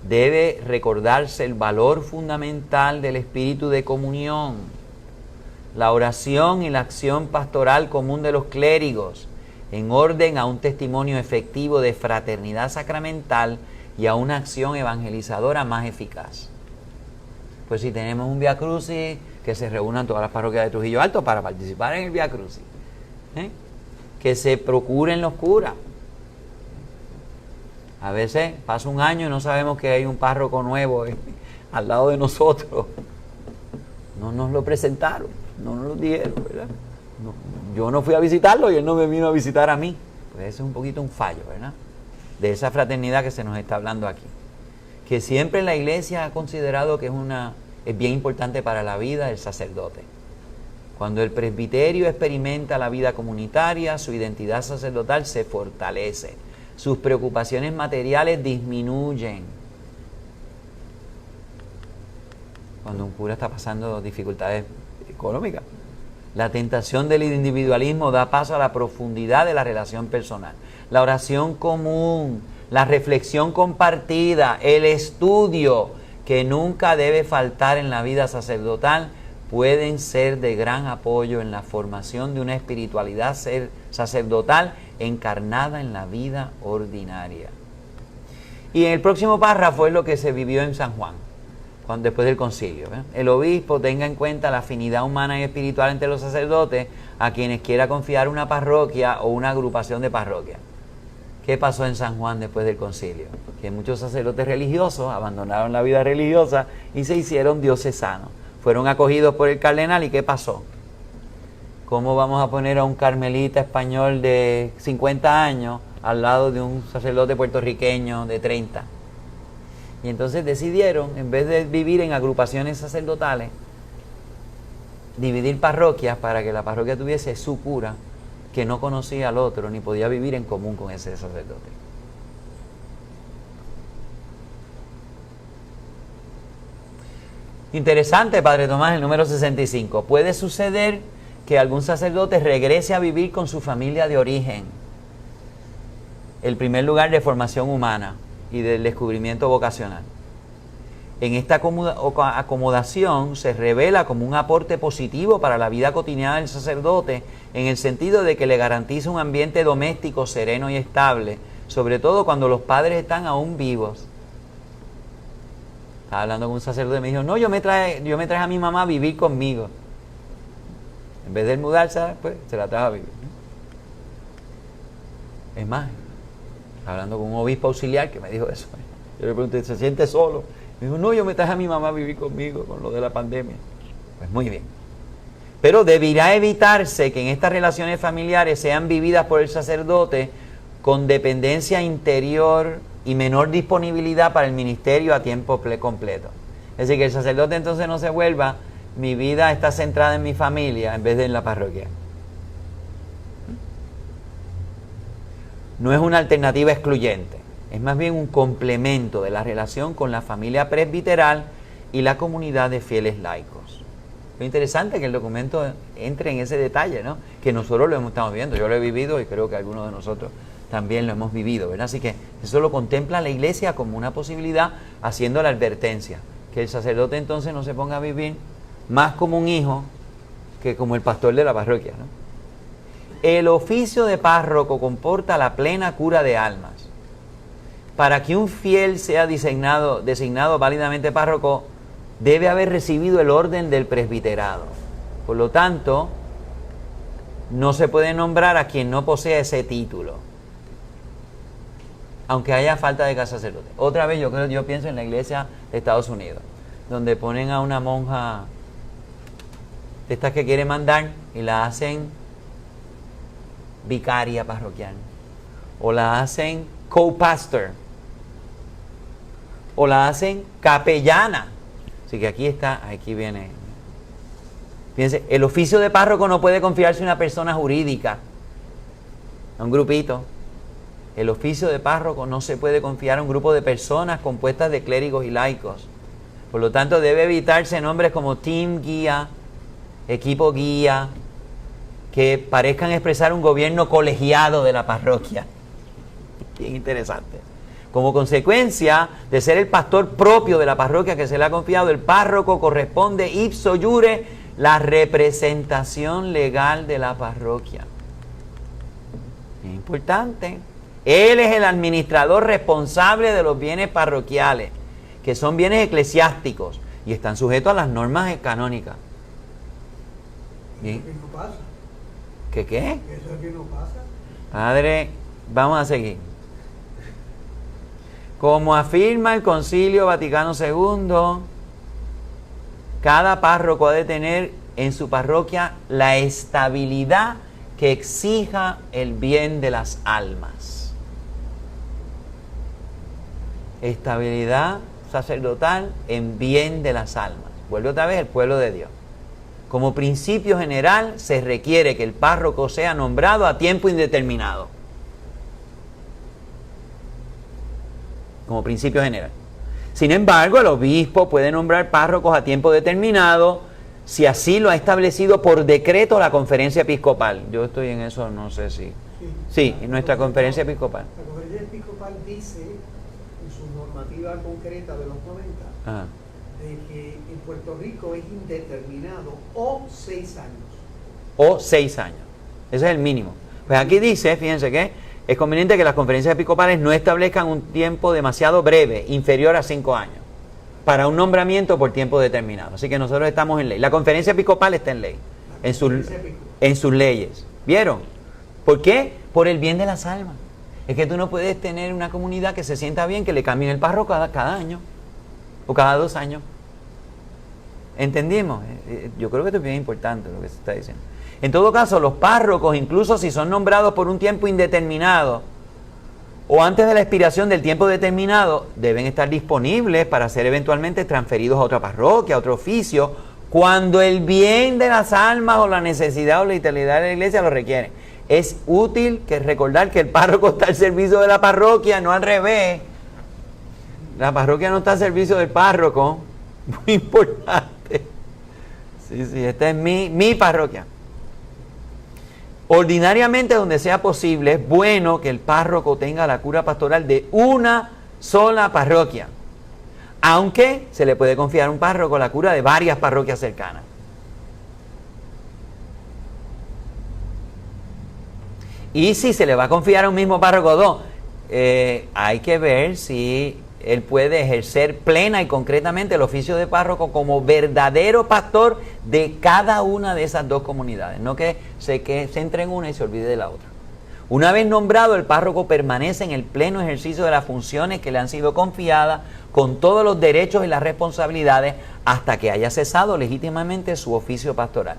Debe recordarse el valor fundamental del espíritu de comunión, la oración y la acción pastoral común de los clérigos, en orden a un testimonio efectivo de fraternidad sacramental y a una acción evangelizadora más eficaz. Pues si tenemos un Vía Crucis, que se reúnan todas las parroquias de Trujillo Alto para participar en el Vía Crucis, que se procuren los curas. A veces pasa un año y no sabemos que hay un párroco nuevo al lado de nosotros. No nos lo presentaron, no nos lo dieron, ¿verdad? No, yo no fui a visitarlo y él no me vino a visitar a mí. Pues ese es un poquito un fallo, ¿verdad? De esa fraternidad que se nos está hablando aquí. Que siempre la iglesia ha considerado que es bien importante para la vida del sacerdote. Cuando el presbiterio experimenta la vida comunitaria, su identidad sacerdotal se fortalece. Sus preocupaciones materiales disminuyen. Cuando un cura está pasando dificultades económicas. La tentación del individualismo da paso a la profundidad de la relación personal. La oración común, la reflexión compartida, el estudio, que nunca debe faltar en la vida sacerdotal, pueden ser de gran apoyo en la formación de una espiritualidad sacerdotal encarnada en la vida ordinaria. Y en el próximo párrafo es lo que se vivió en San Juan, después del concilio. El obispo tenga en cuenta la afinidad humana y espiritual entre los sacerdotes a quienes quiera confiar una parroquia o una agrupación de parroquias. ¿Qué pasó en San Juan después del concilio? Que muchos sacerdotes religiosos abandonaron la vida religiosa y se hicieron diocesanos. fueron acogidos por el cardenal. ¿Y qué pasó? ¿Cómo vamos a poner a un carmelita español de 50 años al lado de un sacerdote puertorriqueño de 30? Y entonces decidieron, en vez de vivir en agrupaciones sacerdotales, dividir parroquias para que la parroquia tuviese su cura, que no conocía al otro ni podía vivir en común con ese sacerdote. Interesante, Padre Tomás, el número 65. Puede suceder que algún sacerdote regrese a vivir con su familia de origen, el primer lugar de formación humana y del descubrimiento vocacional. En esta acomodación se revela como un aporte positivo para la vida cotidiana del sacerdote, en el sentido de que le garantiza un ambiente doméstico sereno y estable, sobre todo cuando los padres están aún vivos. Estaba hablando con un sacerdote y me dijo, no, yo me traje a mi mamá a vivir conmigo. En vez de mudarse, pues se la trajo a vivir. Es más, hablando con un obispo auxiliar que me dijo eso. Yo le pregunté, ¿se siente solo? Me dijo, no, yo me traje a mi mamá a vivir conmigo con lo de la pandemia. Pues muy bien. Pero deberá evitarse que en estas relaciones familiares sean vividas por el sacerdote con dependencia interior y menor disponibilidad para el ministerio a tiempo completo. Es decir, que el sacerdote entonces no se vuelva, mi vida está centrada en mi familia en vez de en la parroquia. No es una alternativa excluyente, es más bien un complemento de la relación con la familia presbiteral y la comunidad de fieles laicos. Lo interesante es que el documento entre en ese detalle, ¿no? Que nosotros lo estamos viendo, yo lo he vivido y creo que algunos de nosotros también lo hemos vivido, ¿verdad? Así que eso lo contempla la Iglesia como una posibilidad, haciendo la advertencia, que el sacerdote entonces no se ponga a vivir más como un hijo que como el pastor de la parroquia, ¿no? El oficio de párroco comporta la plena cura de almas. Para que un fiel sea designado válidamente párroco, debe haber recibido el orden del presbiterado. Por lo tanto, no se puede nombrar a quien no posea ese título, aunque haya falta de sacerdote. Otra vez yo pienso en la iglesia de Estados Unidos, donde ponen a una monja de estas que quiere mandar y la hacen vicaria parroquial, o la hacen co-pastor, o la hacen capellana. Así que aquí viene. Fíjense, el oficio de párroco no puede confiarse a una persona jurídica, a un grupito. El oficio de párroco no se puede confiar a un grupo de personas compuestas de clérigos y laicos. Por lo tanto, debe evitarse nombres como team guía, equipo guía, que parezcan expresar un gobierno colegiado de la parroquia. Bien interesante. Como consecuencia de ser el pastor propio de la parroquia que se le ha confiado, el párroco corresponde ipso iure la representación legal de la parroquia. Es importante. Él es el administrador responsable de los bienes parroquiales, que son bienes eclesiásticos y están sujetos a las normas canónicas. ¿Bien? ¿Qué no pasa? ¿Qué? Eso es que no pasa. Padre, vamos a seguir. Como afirma el Concilio Vaticano II, cada párroco ha de tener en su parroquia la estabilidad que exija el bien de las almas. Estabilidad sacerdotal en bien de las almas. Vuelve otra vez el pueblo de Dios. Como principio general, se requiere que el párroco sea nombrado a tiempo indeterminado. Como principio general. Sin embargo, el obispo puede nombrar párrocos a tiempo determinado si así lo ha establecido por decreto la conferencia episcopal. Yo estoy en eso, no sé si... Sí, en nuestra conferencia episcopal. La conferencia episcopal dice, en su normativa concreta de los 90, Ajá. de que en Puerto Rico es indeterminado o 6 años. O 6 años. Ese es el mínimo. Pues aquí dice, fíjense que es conveniente que las conferencias episcopales no establezcan un tiempo demasiado breve, inferior a 5 años, para un nombramiento por tiempo determinado. Así que nosotros estamos en ley. La conferencia episcopal está en ley, en sus leyes. ¿Vieron? ¿Por qué? Por el bien de las almas. Es que tú no puedes tener una comunidad que se sienta bien, que le cambien el párroco cada año o cada 2 años. ¿Entendimos? Yo creo que esto es bien importante lo que se está diciendo. En todo caso, los párrocos, incluso si son nombrados por un tiempo indeterminado o antes de la expiración del tiempo determinado, deben estar disponibles para ser eventualmente transferidos a otra parroquia, a otro oficio, cuando el bien de las almas o la necesidad o la vitalidad de la iglesia lo requiere. Es útil recordar que el párroco está al servicio de la parroquia, no al revés. La parroquia no está al servicio del párroco. Muy importante. Sí, esta es mi parroquia. Ordinariamente, donde sea posible, es bueno que el párroco tenga la cura pastoral de una sola parroquia, aunque se le puede confiar a un párroco la cura de varias parroquias cercanas. Y si se le va a confiar a un mismo párroco o dos, hay que ver si él puede ejercer plena y concretamente el oficio de párroco como verdadero pastor de cada una de esas dos comunidades, no que se entre en una y se olvide de la otra. Una vez nombrado, el párroco permanece en el pleno ejercicio de las funciones que le han sido confiadas, con todos los derechos y las responsabilidades, hasta que haya cesado legítimamente su oficio pastoral.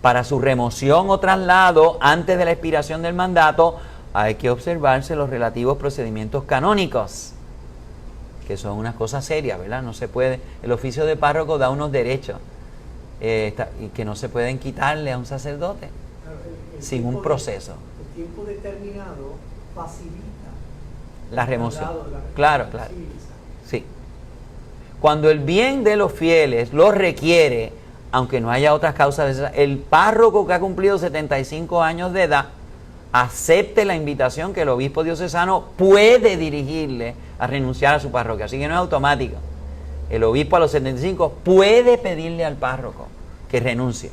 Para su remoción o traslado antes de la expiración del mandato, hay que observarse los relativos procedimientos canónicos, que son unas cosas serias, ¿verdad? No se puede, el oficio de párroco da unos derechos y que no se pueden quitarle a un sacerdote sin un proceso. El tiempo determinado facilita la remoción. Claro. Sí. Cuando el bien de los fieles lo requiere, aunque no haya otras causas, el párroco que ha cumplido 75 años de edad acepte la invitación que el obispo diocesano puede dirigirle a renunciar a su parroquia. Así que no es automático. El obispo a los 75 puede pedirle al párroco que renuncie.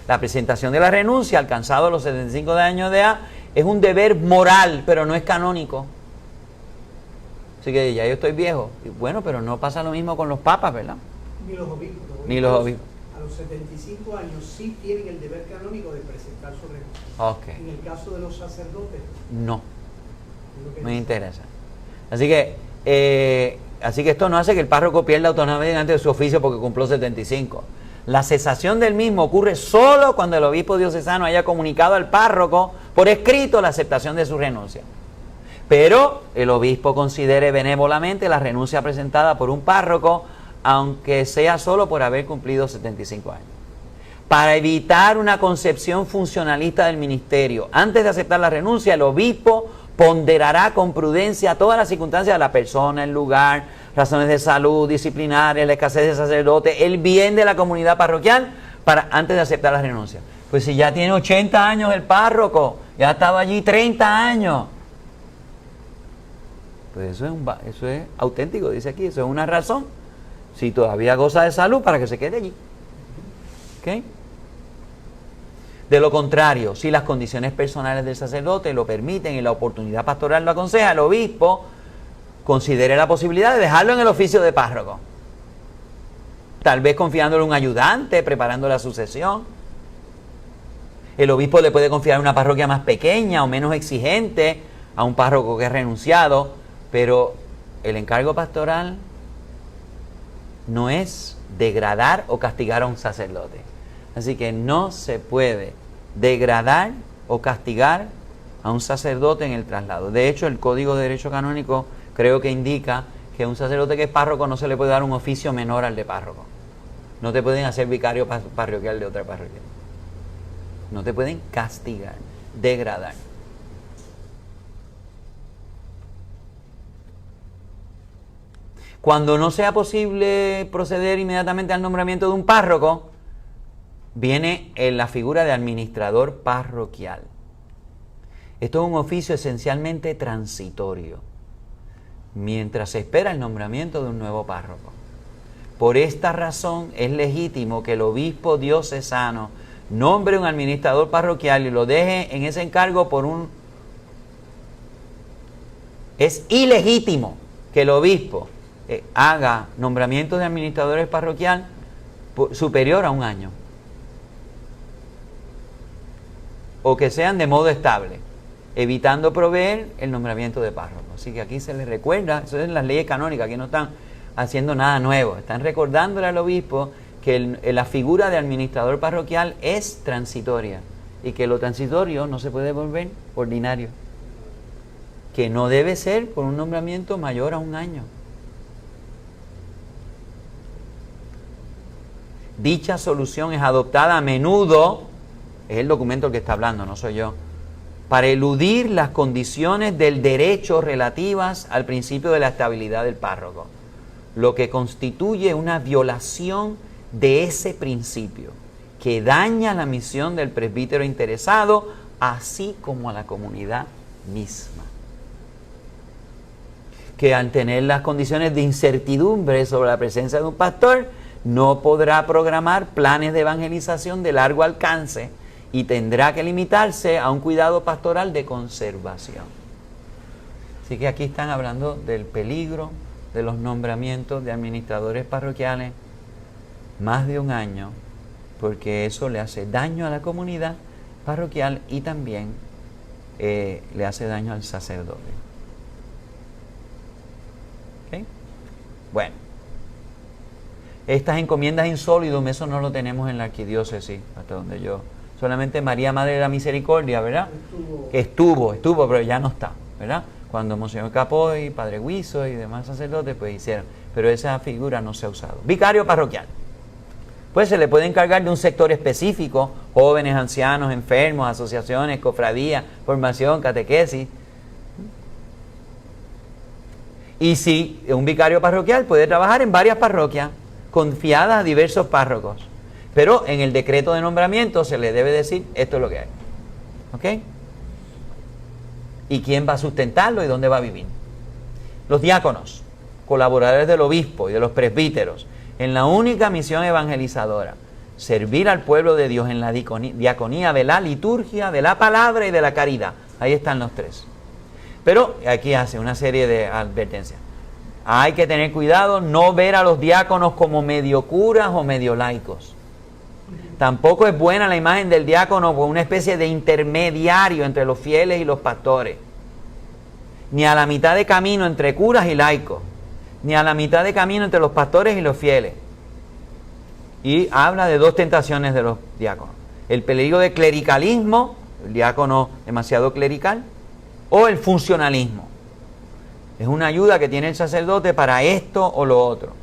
La presentación de la renuncia, alcanzado a los 75 años de edad, es un deber moral, pero no es canónico. Así que ya yo estoy viejo. Bueno, pero no pasa lo mismo con los papas, ¿verdad? Ni los obispos. Ni los obispos. A los 75 años sí tienen el deber canónico de presentar su renuncia. Okay. En el caso de los sacerdotes, no me interesa. Así que esto no hace que el párroco pierda autonomía delante de su oficio porque cumplió 75. La cesación del mismo ocurre solo cuando el obispo diocesano haya comunicado al párroco por escrito la aceptación de su renuncia. Pero el obispo considere benévolamente la renuncia presentada por un párroco, aunque sea solo por haber cumplido 75 años. Para evitar una concepción funcionalista del ministerio, antes de aceptar la renuncia, el obispo ponderará con prudencia todas las circunstancias de la persona, el lugar, razones de salud, disciplinarias, la escasez de sacerdote, el bien de la comunidad parroquial, antes de aceptar la renuncia. Pues si ya tiene 80 años el párroco, ya ha estado allí 30 años, pues eso es auténtico, dice aquí, eso es una razón, si todavía goza de salud, para que se quede allí. ¿Ok? De lo contrario, si las condiciones personales del sacerdote lo permiten y la oportunidad pastoral lo aconseja, el obispo considere la posibilidad de dejarlo en el oficio de párroco. Tal vez confiándole a un ayudante, preparando la sucesión. El obispo le puede confiar una parroquia más pequeña o menos exigente a un párroco que ha renunciado, pero el encargo pastoral no es degradar o castigar a un sacerdote. Así que no se puede degradar o castigar a un sacerdote en el traslado. De hecho, el Código de Derecho Canónico creo que indica que a un sacerdote que es párroco no se le puede dar un oficio menor al de párroco. No te pueden hacer vicario parroquial de otra parroquia. No te pueden castigar, degradar. Cuando no sea posible proceder inmediatamente al nombramiento de un párroco, viene en la figura de administrador parroquial. Esto es un oficio esencialmente transitorio, mientras se espera el nombramiento de un nuevo párroco. Por esta razón es legítimo que el obispo diocesano nombre un administrador parroquial y lo deje en ese encargo por un... Es ilegítimo que el obispo haga nombramientos de administradores parroquial superior a un año, o que sean de modo estable, evitando proveer el nombramiento de párroco. Así que aquí se les recuerda, eso es en las leyes canónicas, aquí no están haciendo nada nuevo, están recordándole al obispo que la figura de administrador parroquial es transitoria y que lo transitorio no se puede volver ordinario, que no debe ser por un nombramiento mayor a 1 año. Dicha solución es adoptada a menudo, es el documento el que está hablando, no soy yo, para eludir las condiciones del derecho relativas al principio de la estabilidad del párroco, lo que constituye una violación de ese principio, que daña la misión del presbítero interesado, así como a la comunidad misma. Que al tener las condiciones de incertidumbre sobre la presencia de un pastor, no podrá programar planes de evangelización de largo alcance y tendrá que limitarse a un cuidado pastoral de conservación. Así que aquí están hablando del peligro de los nombramientos de administradores parroquiales más de 1 año, porque eso le hace daño a la comunidad parroquial y también le hace daño al sacerdote. ¿Okay? Bueno, estas encomiendas insólidum, eso no lo tenemos en la arquidiócesis, hasta donde yo. Solamente María Madre de la Misericordia, ¿verdad? Estuvo, pero ya no está, ¿verdad? Cuando Monseñor Capoy, Padre Guizo y demás sacerdotes, pues hicieron. Pero esa figura no se ha usado. Vicario parroquial. Pues se le puede encargar de un sector específico, jóvenes, ancianos, enfermos, asociaciones, cofradías, formación, catequesis. Y sí, un vicario parroquial puede trabajar en varias parroquias, confiadas a diversos párrocos. Pero en el decreto de nombramiento se le debe decir, esto es lo que hay. ¿Ok? ¿Y quién va a sustentarlo y dónde va a vivir? Los diáconos, colaboradores del obispo y de los presbíteros, en la única misión evangelizadora, servir al pueblo de Dios en la diaconía de la liturgia, de la palabra y de la caridad. Ahí están los 3. Pero aquí hace una serie de advertencias. Hay que tener cuidado, no ver a los diáconos como medio curas o medio laicos. Tampoco es buena la imagen del diácono como una especie de intermediario entre los fieles y los pastores. Ni a la mitad de camino entre curas y laicos. Ni a la mitad de camino entre los pastores y los fieles. Y habla de 2 tentaciones de los diáconos. El peligro de clericalismo, el diácono demasiado clerical, o el funcionalismo. Es una ayuda que tiene el sacerdote para esto o lo otro.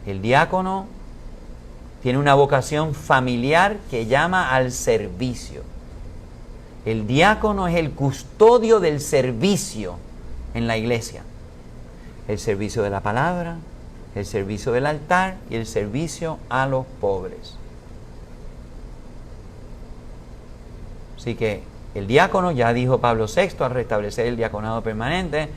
El diácono tiene una vocación familiar que llama al servicio. El diácono es el custodio del servicio en la iglesia. El servicio de la palabra, el servicio del altar y el servicio a los pobres. Así que el diácono, ya dijo Pablo VI al restablecer el diaconado permanente,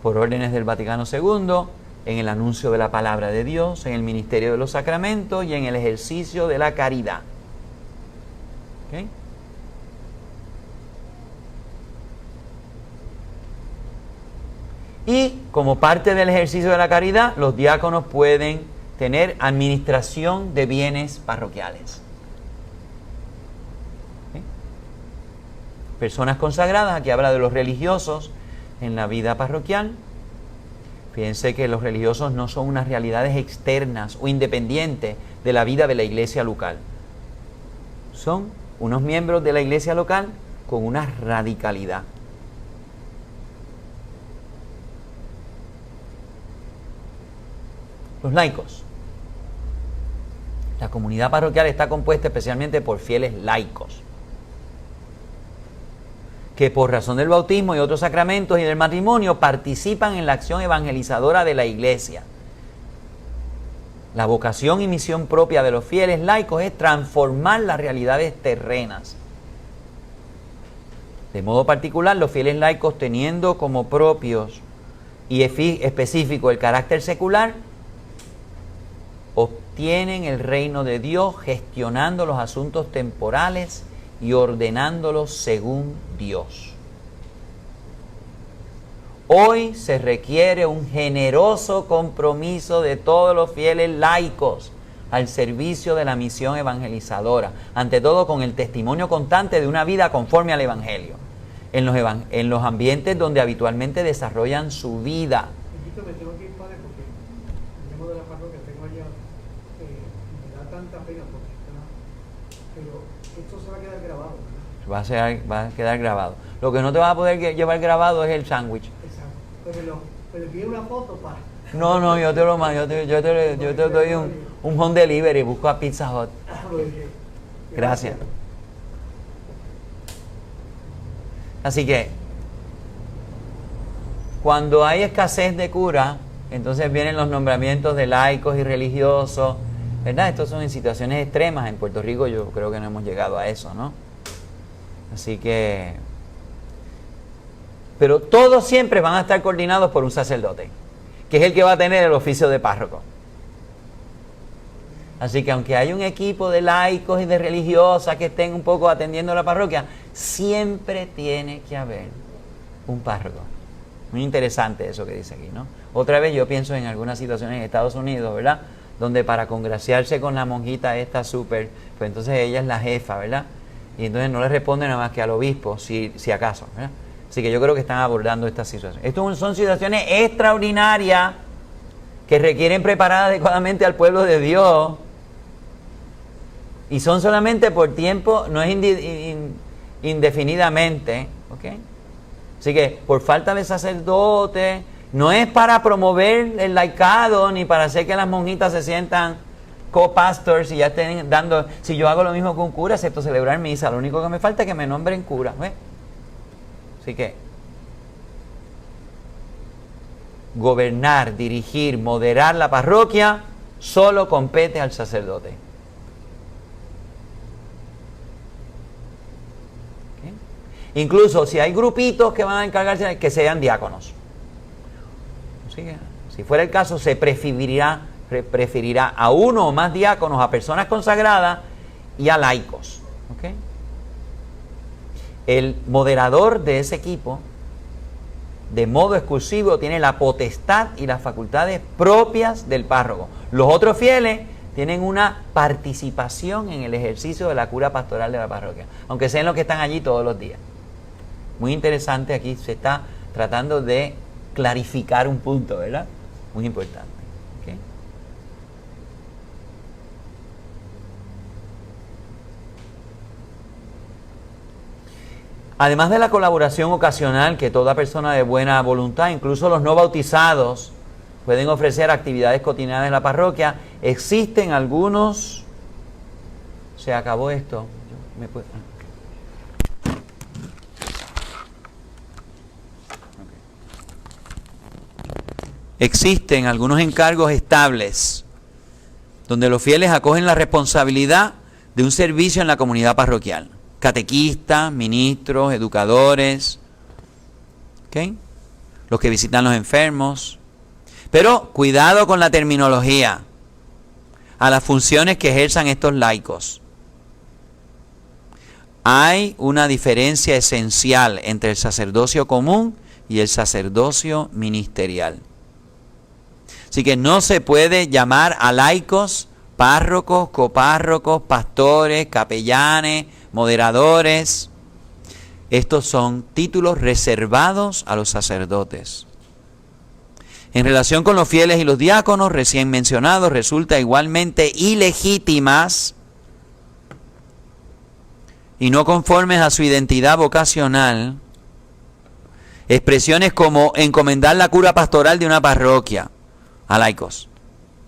por órdenes del Vaticano II, en el anuncio de la palabra de Dios, en el ministerio de los sacramentos y en el ejercicio de la caridad. ¿Okay? Y como parte del ejercicio de la caridad, los diáconos pueden tener administración de bienes parroquiales. ¿Okay? Personas consagradas, aquí habla de los religiosos en la vida parroquial. Fíjense que los religiosos no son unas realidades externas o independientes de la vida de la iglesia local. Son unos miembros de la iglesia local con una radicalidad. Los laicos. La comunidad parroquial está compuesta especialmente por fieles laicos, que por razón del bautismo y otros sacramentos y del matrimonio participan en la acción evangelizadora de la iglesia. La vocación y misión propia de los fieles laicos es transformar las realidades terrenas. De modo particular, los fieles laicos, teniendo como propios y específico el carácter secular, obtienen el reino de Dios gestionando los asuntos temporales y ordenándolos según Dios. Hoy se requiere un generoso compromiso de todos los fieles laicos al servicio de la misión evangelizadora, ante todo con el testimonio constante de una vida conforme al Evangelio, en los ambientes donde habitualmente desarrollan su vida. Me tengo que ir, padre, porque pero esto se va a quedar grabado, Va a quedar grabado. Lo que no te vas a poder llevar grabado es el sándwich. Exacto. Pero envíe una foto para... No, yo te lo mando, yo te doy un home delivery, busco a Pizza Hut. Gracias. Así que, cuando hay escasez de cura, entonces vienen los nombramientos de laicos y religiosos, ¿verdad? Estos son en situaciones extremas. En Puerto Rico yo creo que no hemos llegado a eso, ¿no? Así que... Pero todos siempre van a estar coordinados por un sacerdote, que es el que va a tener el oficio de párroco. Así que aunque hay un equipo de laicos y de religiosas que estén un poco atendiendo la parroquia, siempre tiene que haber un párroco. Muy interesante eso que dice aquí, ¿no? Otra vez yo pienso en algunas situaciones en Estados Unidos, ¿verdad? Donde para congraciarse con la monjita esta súper, pues entonces ella es la jefa, ¿verdad? Y entonces no le responde nada más que al obispo, si acaso, ¿verdad? Así que yo creo que están abordando esta situación. Estas son situaciones extraordinarias que requieren preparar adecuadamente al pueblo de Dios. Y son solamente por tiempo, no es indefinidamente, ¿ok? Así que por falta de sacerdote, no es para promover el laicado, ni para hacer que las monjitas se sientan co-pastors y ya estén dando... Si yo hago lo mismo con un cura, excepto celebrar misa, lo único que me falta es que me nombren cura, ¿ves? Así que gobernar, dirigir, moderar la parroquia solo compete al sacerdote. ¿Okay? Incluso si hay grupitos que van a encargarse, que sean diáconos. Así que, si fuera el caso, se preferirá a uno o más diáconos, a personas consagradas y a laicos. ¿Okay? El moderador de ese equipo, de modo exclusivo, tiene la potestad y las facultades propias del párroco. Los otros fieles tienen una participación en el ejercicio de la cura pastoral de la parroquia, aunque sean los que están allí todos los días. Muy interesante, aquí se está tratando de clarificar un punto, ¿verdad? Muy importante. ¿Okay? Además de la colaboración ocasional que toda persona de buena voluntad, incluso los no bautizados, pueden ofrecer actividades cotidianas en la parroquia, existen algunos... Se acabó esto. Existen algunos encargos estables donde los fieles acogen la responsabilidad de un servicio en la comunidad parroquial. Catequistas, ministros, educadores, ¿okay? Los que visitan los enfermos. Pero cuidado con la terminología, a las funciones que ejerzan estos laicos. Hay una diferencia esencial entre el sacerdocio común y el sacerdocio ministerial. Así que no se puede llamar a laicos párrocos, copárrocos, pastores, capellanes, moderadores. Estos son títulos reservados a los sacerdotes. En relación con los fieles y los diáconos recién mencionados, resulta igualmente ilegítimas y no conformes a su identidad vocacional expresiones como encomendar la cura pastoral de una parroquia a laicos.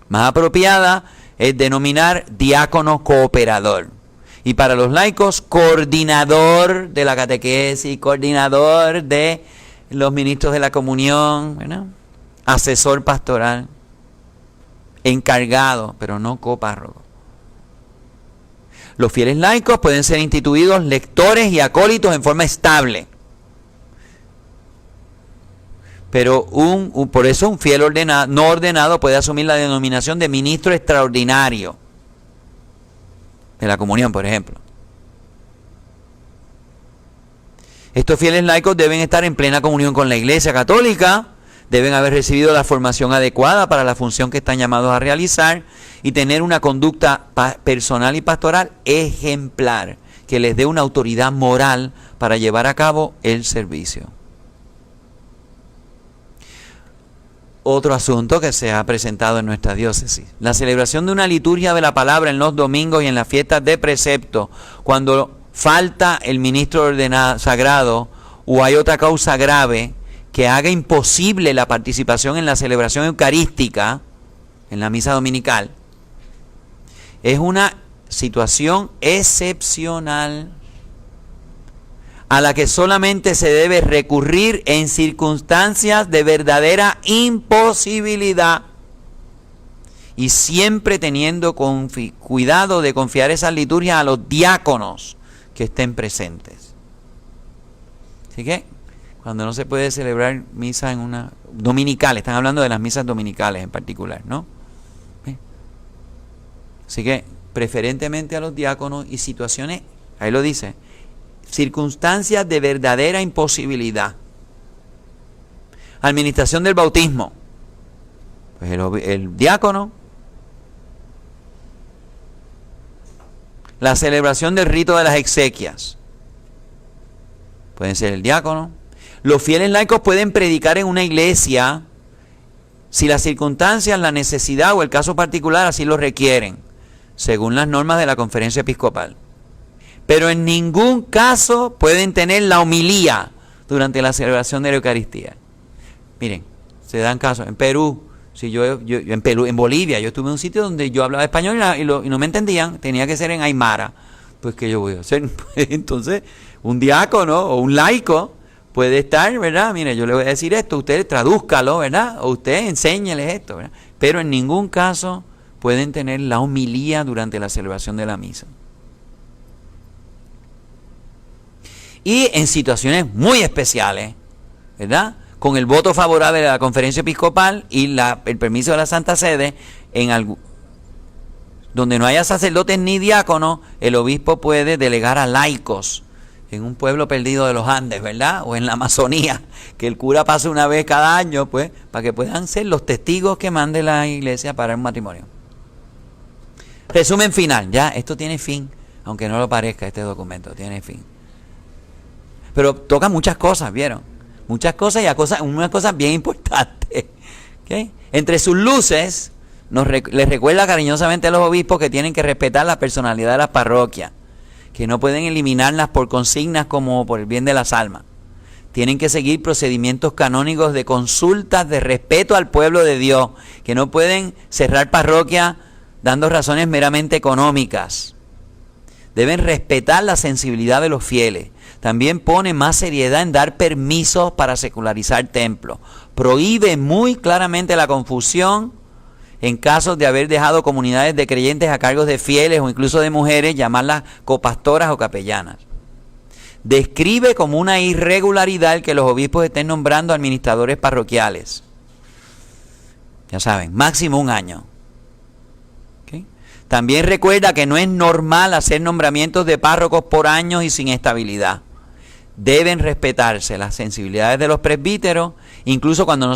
Más apropiada es denominar diácono cooperador. Y para los laicos, coordinador de la catequesis, coordinador de los ministros de la comunión, ¿verdad? Asesor pastoral, encargado, pero no copárroco. Los fieles laicos pueden ser instituidos lectores y acólitos en forma estable. Pero por eso un fiel no ordenado puede asumir la denominación de ministro extraordinario de la comunión, por ejemplo. Estos fieles laicos deben estar en plena comunión con la Iglesia Católica, deben haber recibido la formación adecuada para la función que están llamados a realizar y tener una conducta personal y pastoral ejemplar que les dé una autoridad moral para llevar a cabo el servicio. otro asunto que se ha presentado en nuestra diócesis. La celebración de una liturgia de la palabra en los domingos y en las fiestas de precepto, cuando falta el ministro ordenado sagrado o hay otra causa grave que haga imposible la participación en la celebración eucarística, en la misa dominical, es una situación excepcional a la que solamente se debe recurrir en circunstancias de verdadera imposibilidad y siempre teniendo cuidado de confiar esas liturgias a los diáconos que estén presentes. Así que cuando no se puede celebrar misa en una dominical, están hablando de las misas dominicales en particular, ¿no? Así que preferentemente a los diáconos y situaciones, ahí lo dice, circunstancias de verdadera imposibilidad. Administración del bautismo, pues el diácono. La celebración del rito de las exequias, pueden ser el diácono. Los fieles laicos pueden predicar en una iglesia si las circunstancias, la necesidad o el caso particular así lo requieren, según las normas de la Conferencia Episcopal. Pero en ningún caso pueden tener la homilía durante la celebración de la Eucaristía. Miren, se dan casos. En Perú, si yo en Bolivia, yo estuve en un sitio donde yo hablaba español y no me entendían, tenía que ser en aymara. Pues, ¿qué yo voy a hacer? Entonces, un diácono o un laico puede estar, ¿verdad? Mire, yo le voy a decir esto, usted tradúzcalo, ¿verdad? O usted enséñeles esto, ¿verdad? Pero en ningún caso pueden tener la homilía durante la celebración de la misa. Y en situaciones muy especiales, ¿verdad? Con el voto favorable de la Conferencia Episcopal y el permiso de la Santa Sede, donde no haya sacerdotes ni diáconos, el obispo puede delegar a laicos en un pueblo perdido de los Andes, ¿verdad? O en la Amazonía, que el cura pase una vez cada año, pues, para que puedan ser los testigos que mande la iglesia para un matrimonio. Resumen final, ya, esto tiene fin, aunque no lo parezca, este documento tiene fin. Pero toca muchas cosas, ¿vieron? Muchas cosas y unas cosas bien importantes. ¿Okay? Entre sus luces, les recuerda cariñosamente a los obispos que tienen que respetar la personalidad de las parroquias, que no pueden eliminarlas por consignas como por el bien de las almas. Tienen que seguir procedimientos canónicos de consultas de respeto al pueblo de Dios, que no pueden cerrar parroquias dando razones meramente económicas. Deben respetar la sensibilidad de los fieles. También pone más seriedad en dar permisos para secularizar templos. Prohíbe muy claramente la confusión en casos de haber dejado comunidades de creyentes a cargo de fieles o incluso de mujeres, llamarlas copastoras o capellanas. Describe como una irregularidad el que los obispos estén nombrando administradores parroquiales. Ya saben, máximo 1 año. ¿Okay? También recuerda que no es normal hacer nombramientos de párrocos por años y sin estabilidad. Deben respetarse las sensibilidades de los presbíteros, incluso cuando no